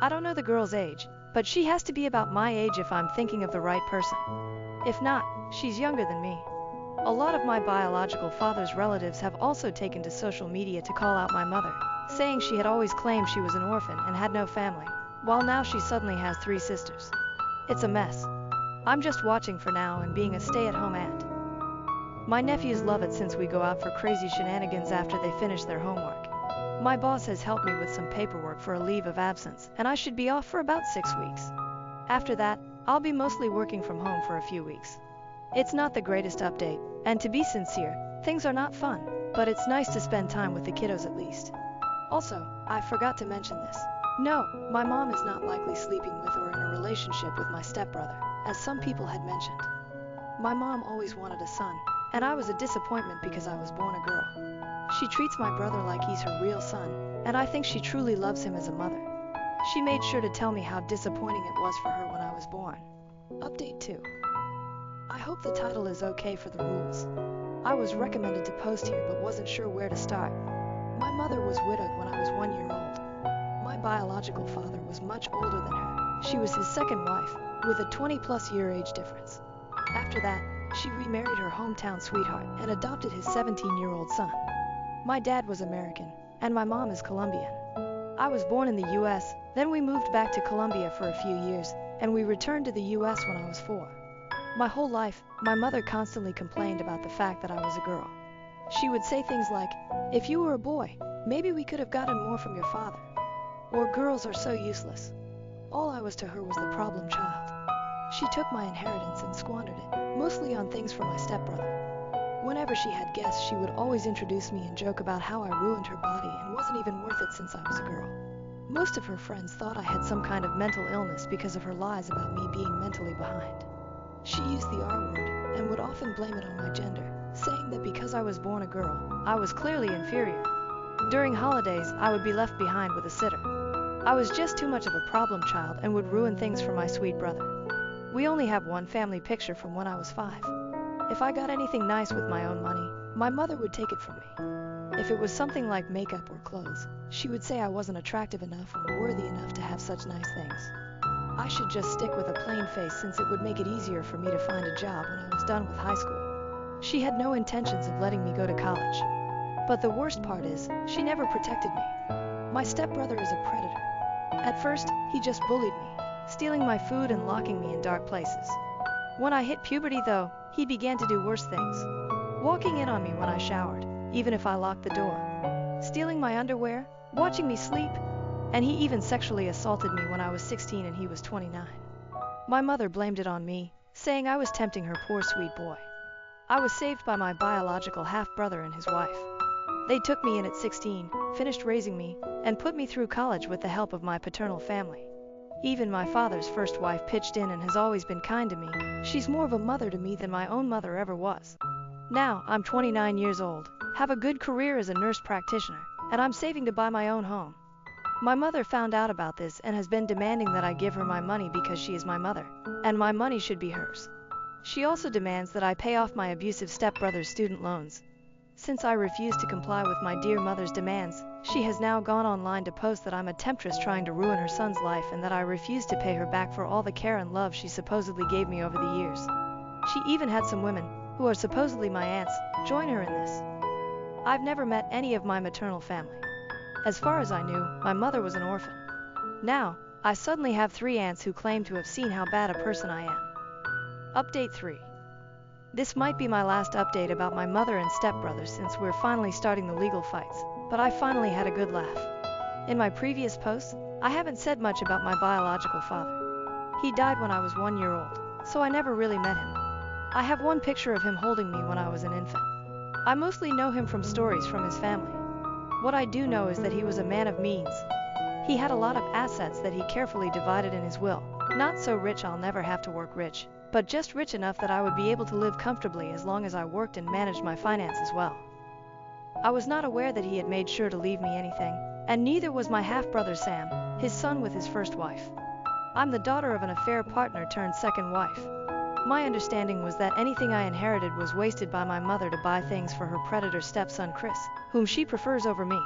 I don't know the girl's age, but she has to be about my age if I'm thinking of the right person. If not, she's younger than me. A lot of my biological father's relatives have also taken to social media to call out my mother, saying she had always claimed she was an orphan and had no family, while now she suddenly has 3 sisters. It's a mess. I'm just watching for now and being a stay-at-home aunt. My nephews love it since we go out for crazy shenanigans after they finish their homework. My boss has helped me with some paperwork for a leave of absence, and I should be off for about 6 weeks. After that, I'll be mostly working from home for a few weeks. It's not the greatest update, and to be sincere, things are not fun, but it's nice to spend time with the kiddos at least. Also, I forgot to mention this. No, my mom is not likely sleeping with or in a relationship with my stepbrother, as some people had mentioned. My mom always wanted a son, and I was a disappointment because I was born a girl. She treats my brother like he's her real son, and I think she truly loves him as a mother. She made sure to tell me how disappointing it was for her when I was born. Update 2. I hope the title is okay for the rules. I was recommended to post here but wasn't sure where to start. My mother was widowed when I was 1 year old. My biological father was much older than her. She was his second wife, with a 20+ year age difference. After that, she remarried her hometown sweetheart and adopted his 17-year-old son. My dad was American, and my mom is Colombian. I was born in the US, then we moved back to Colombia for a few years, and we returned to the US when I was 4. My whole life, my mother constantly complained about the fact that I was a girl. She would say things like, "If you were a boy, maybe we could have gotten more from your father." Or, "Girls are so useless." All I was to her was the problem child. She took my inheritance and squandered it, mostly on things for my stepbrother. Whenever she had guests, she would always introduce me and joke about how I ruined her body and wasn't even worth it since I was a girl. Most of her friends thought I had some kind of mental illness because of her lies about me being mentally behind. She used the R word and would often blame it on my gender, saying that because I was born a girl, I was clearly inferior. During holidays, I would be left behind with a sitter. I was just too much of a problem child and would ruin things for my sweet brother. We only have one family picture from when I was 5. If I got anything nice with my own money, my mother would take it from me. If it was something like makeup or clothes, she would say I wasn't attractive enough or worthy enough to have such nice things. I should just stick with a plain face since it would make it easier for me to find a job when I was done with high school. She had no intentions of letting me go to college. But the worst part is, she never protected me. My stepbrother is a predator. At first, he just bullied me, stealing my food and locking me in dark places. When I hit puberty though, he began to do worse things. Walking in on me when I showered, even if I locked the door. Stealing my underwear, watching me sleep, and he even sexually assaulted me when I was 16 and he was 29. My mother blamed it on me, saying I was tempting her poor sweet boy. I was saved by my biological half-brother and his wife. They took me in at 16, finished raising me, and put me through college with the help of my paternal family. Even my father's first wife pitched in and has always been kind to me. She's more of a mother to me than my own mother ever was. Now, I'm 29 years old, have a good career as a nurse practitioner, and I'm saving to buy my own home. My mother found out about this and has been demanding that I give her my money because she is my mother, and my money should be hers. She also demands that I pay off my abusive stepbrother's student loans. Since I refuse to comply with my dear mother's demands, she has now gone online to post that I'm a temptress trying to ruin her son's life and that I refuse to pay her back for all the care and love she supposedly gave me over the years. She even had some women, who are supposedly my aunts, join her in this. I've never met any of my maternal family. As far as I knew, my mother was an orphan. Now, I suddenly have 3 aunts who claim to have seen how bad a person I am. Update 3. This might be my last update about my mother and stepbrother since we're finally starting the legal fights, but I finally had a good laugh. In my previous posts, I haven't said much about my biological father. He died when I was 1 year old, so I never really met him. I have one picture of him holding me when I was an infant. I mostly know him from stories from his family. What I do know is that he was a man of means. He had a lot of assets that he carefully divided in his will. Not so rich I'll never have to work rich, but just rich enough that I would be able to live comfortably as long as I worked and managed my finances well. I was not aware that he had made sure to leave me anything, and neither was my half-brother Sam, his son with his first wife. I'm the daughter of an affair partner turned second wife. My understanding was that anything I inherited was wasted by my mother to buy things for her predator stepson Chris, whom she prefers over me.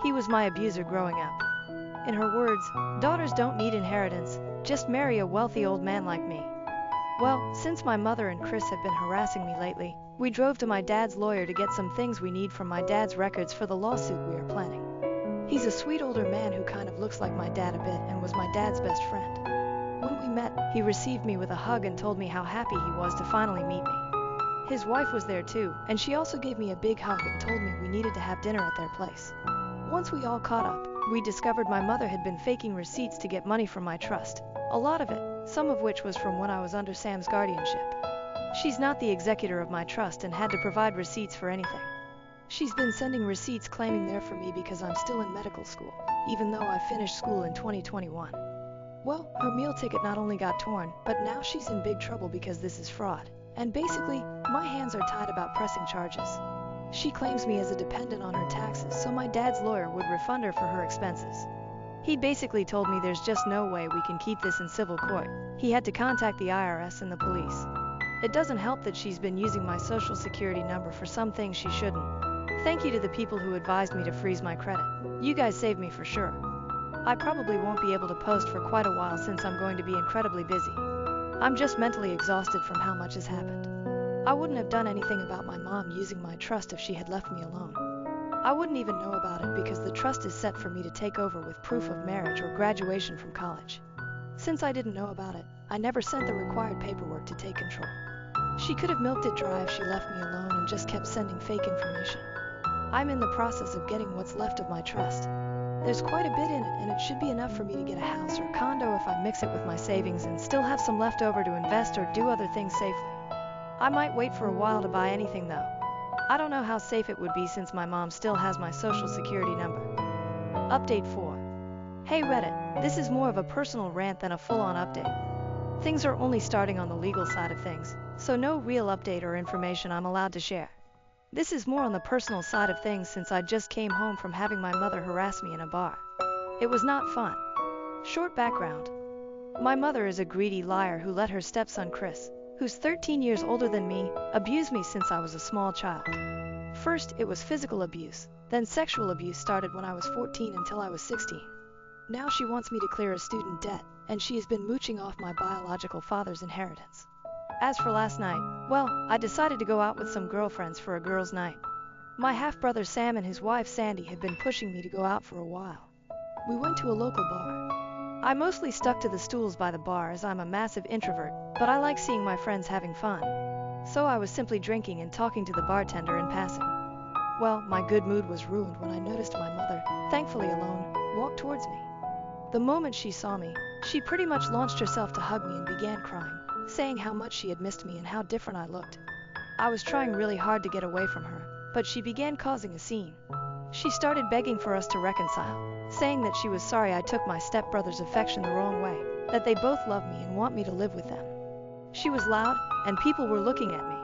He was my abuser growing up. In her words, daughters don't need inheritance, just marry a wealthy old man like me. Well, since my mother and Chris have been harassing me lately, we drove to my dad's lawyer to get some things we need from my dad's records for the lawsuit we are planning. He's a sweet older man who kind of looks like my dad a bit and was my dad's best friend. When we met, he received me with a hug and told me how happy he was to finally meet me. His wife was there too, and she also gave me a big hug and told me we needed to have dinner at their place. Once we all caught up, we discovered my mother had been faking receipts to get money from my trust. A lot of it, some of which was from when I was under Sam's guardianship. She's not the executor of my trust and had to provide receipts for anything. She's been sending receipts claiming they're for me because I'm still in medical school, even though I finished school in 2021. Well, her meal ticket not only got torn, but now she's in big trouble because this is fraud. And basically, my hands are tied about pressing charges. She claims me as a dependent on her taxes, so my dad's lawyer would refund her for her expenses. He basically told me there's just no way we can keep this in civil court. He had to contact the IRS and the police. It doesn't help that she's been using my social security number for some things she shouldn't. Thank you to the people who advised me to freeze my credit. You guys saved me for sure. I probably won't be able to post for quite a while since I'm going to be incredibly busy. I'm just mentally exhausted from how much has happened. I wouldn't have done anything about my mom using my trust if she had left me alone. I wouldn't even know about it because the trust is set for me to take over with proof of marriage or graduation from college. Since I didn't know about it, I never sent the required paperwork to take control. She could have milked it dry if she left me alone and just kept sending fake information. I'm in the process of getting what's left of my trust. There's quite a bit in it, and it should be enough for me to get a house or condo if I mix it with my savings and still have some left over to invest or do other things safely. I might wait for a while to buy anything though. I don't know how safe it would be since my mom still has my social security number. Update 4. Hey Reddit, this is more of a personal rant than a full-on update. Things are only starting on the legal side of things, so no real update or information I'm allowed to share. This is more on the personal side of things since I just came home from having my mother harass me in a bar. It was not fun. Short background. My mother is a greedy liar who let her stepson Chris, who's 13 years older than me, abuse me since I was a small child. First, it was physical abuse, then sexual abuse started when I was 14 until I was 16. Now she wants me to clear a student debt, and she has been mooching off my biological father's inheritance. As for last night, well, I decided to go out with some girlfriends for a girls' night. My half-brother Sam and his wife Sandy had been pushing me to go out for a while. We went to a local bar. I mostly stuck to the stools by the bar as I'm a massive introvert, but I like seeing my friends having fun. So I was simply drinking and talking to the bartender in passing. Well, my good mood was ruined when I noticed my mother, thankfully alone, walk towards me. The moment she saw me, she pretty much launched herself to hug me and began crying, saying how much she had missed me and how different I looked. I was trying really hard to get away from her, but she began causing a scene. She started begging for us to reconcile, saying that she was sorry I took my stepbrother's affection the wrong way, that they both love me and want me to live with them. She was loud, and people were looking at me.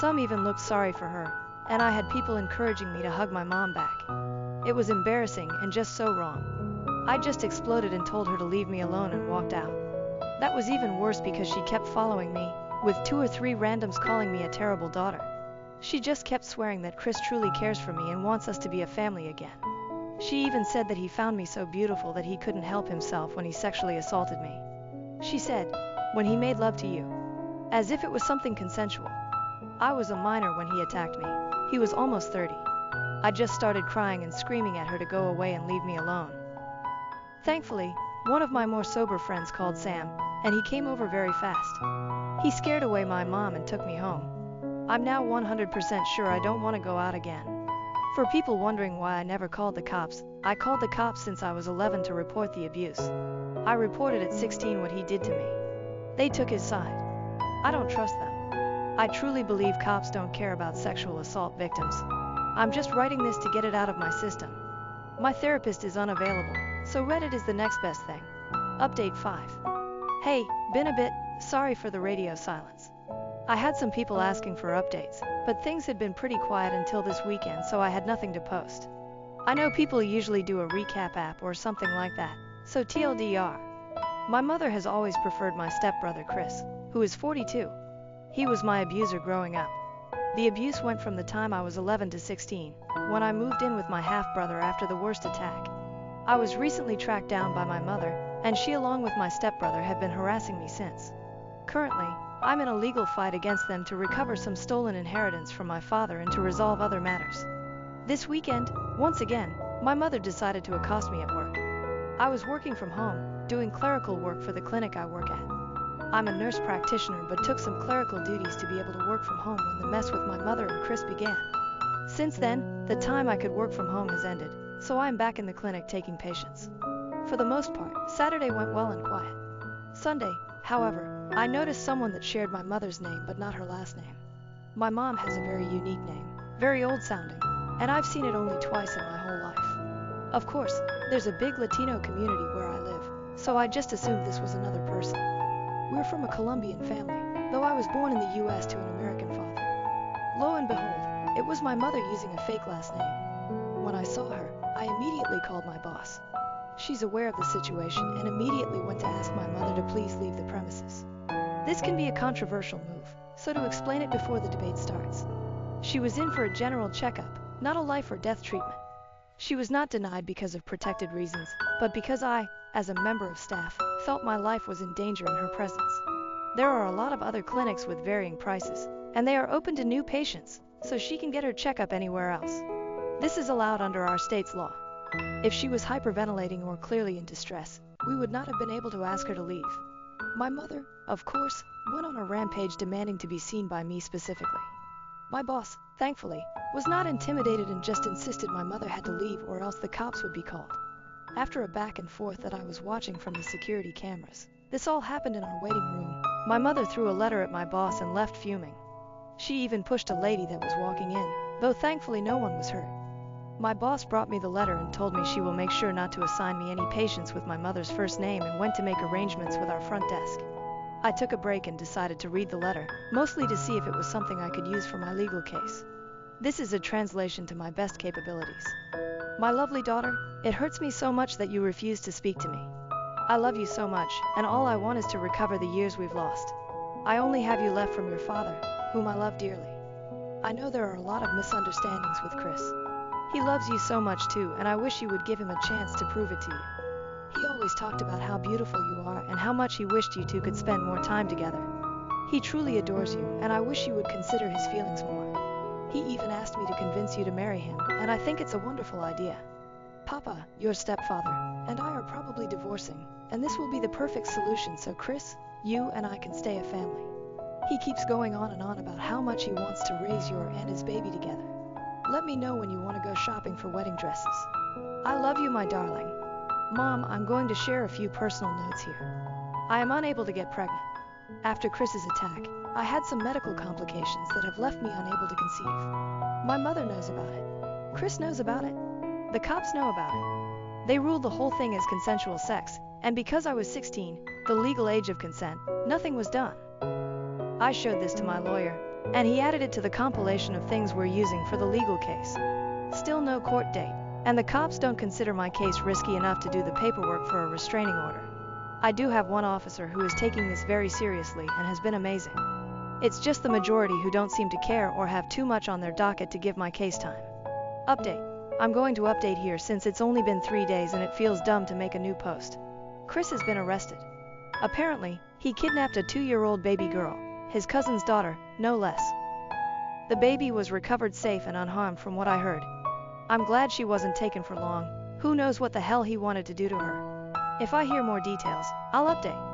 Some even looked sorry for her, and I had people encouraging me to hug my mom back. It was embarrassing and just so wrong. I just exploded and told her to leave me alone and walked out. That was even worse because she kept following me, with 2 or 3 randoms calling me a terrible daughter. She just kept swearing that Chris truly cares for me and wants us to be a family again. She even said that he found me so beautiful that he couldn't help himself when he sexually assaulted me. She said, when he made love to you. As if it was something consensual. I was a minor when he attacked me. He was almost 30. I just started crying and screaming at her to go away and leave me alone. Thankfully, one of my more sober friends called Sam, and he came over very fast. He scared away my mom and took me home. I'm now 100% sure I don't want to go out again. For people wondering why I never called the cops, I called the cops since I was 11 to report the abuse. I reported at 16 what he did to me. They took his side. I don't trust them. I truly believe cops don't care about sexual assault victims. I'm just writing this to get it out of my system. My therapist is unavailable, so Reddit is the next best thing. Update 5. Hey, been a bit sorry for the radio silence. I had some people asking for updates, but things had been pretty quiet until this weekend, so I had nothing to post. I know people usually do a recap app or something like that, so TLDR. My mother has always preferred my stepbrother Chris, who is 42. He was my abuser growing up. The abuse went from the time I was 11 to 16, when I moved in with my half-brother after the worst attack. I was recently tracked down by my mother, and she along with my stepbrother have been harassing me since. Currently, I'm in a legal fight against them to recover some stolen inheritance from my father and to resolve other matters. This weekend, once again, my mother decided to accost me at work. I was working from home, doing clerical work for the clinic I work at. I'm a nurse practitioner but took some clerical duties to be able to work from home when the mess with my mother and Chris began. Since then, the time I could work from home has ended, so I'm back in the clinic taking patients. For the most part, Saturday went well and quiet. Sunday, however, I noticed someone that shared my mother's name but not her last name. My mom has a very unique name, very old sounding, and I've seen it only twice in my whole life. Of course, there's a big Latino community where I live, so I just assumed this was another person. We're from a Colombian family, though I was born in the US to an American father. Lo and behold, it was my mother using a fake last name. When I saw her, I immediately called my boss. She's aware of the situation and immediately went to ask my mother to please leave the premises. This can be a controversial move, so to explain it before the debate starts. She was in for a general checkup, not a life or death treatment. She was not denied because of protected reasons, but because I, as a member of staff, felt my life was in danger in her presence. There are a lot of other clinics with varying prices, and they are open to new patients, so she can get her checkup anywhere else. This is allowed under our state's law. If she was hyperventilating or clearly in distress, we would not have been able to ask her to leave. My mother, of course, went on a rampage demanding to be seen by me specifically. My boss, thankfully, was not intimidated and just insisted my mother had to leave or else the cops would be called. After a back and forth that I was watching from the security cameras, this all happened in our waiting room. My mother threw a letter at my boss and left fuming. She even pushed a lady that was walking in, though thankfully no one was hurt. My boss brought me the letter and told me she will make sure not to assign me any patients with my mother's first name and went to make arrangements with our front desk. I took a break and decided to read the letter, mostly to see if it was something I could use for my legal case. This is a translation to my best capabilities. My lovely daughter, it hurts me so much that you refuse to speak to me. I love you so much, and all I want is to recover the years we've lost. I only have you left from your father, whom I love dearly. I know there are a lot of misunderstandings with Chris. He loves you so much too, and I wish you would give him a chance to prove it to you. He always talked about how beautiful you are and how much he wished you two could spend more time together. He truly adores you, and I wish you would consider his feelings more. He even asked me to convince you to marry him, and I think it's a wonderful idea. Papa, your stepfather, and I are probably divorcing, and this will be the perfect solution so Chris, you and I can stay a family. He keeps going on and on about how much he wants to raise your and his baby together. Let me know when you want to go shopping for wedding dresses. I love you, my darling. Mom, I'm going to share a few personal notes here. I am unable to get pregnant. After Chris's attack, I had some medical complications that have left me unable to conceive. My mother knows about it. Chris knows about it. The cops know about it. They ruled the whole thing as consensual sex, and because I was 16, the legal age of consent, nothing was done. I showed this to my lawyer, and he added it to the compilation of things we're using for the legal case. Still no court date, and the cops don't consider my case risky enough to do the paperwork for a restraining order. I do have one officer who is taking this very seriously and has been amazing. It's just the majority who don't seem to care or have too much on their docket to give my case time. Update. I'm going to update here since it's only been 3 days and it feels dumb to make a new post. Chris has been arrested. Apparently, he kidnapped a 2-year-old baby girl, his cousin's daughter, no less. The baby was recovered safe and unharmed from what I heard. I'm glad she wasn't taken for long. Who knows what the hell he wanted to do to her. If I hear more details, I'll update.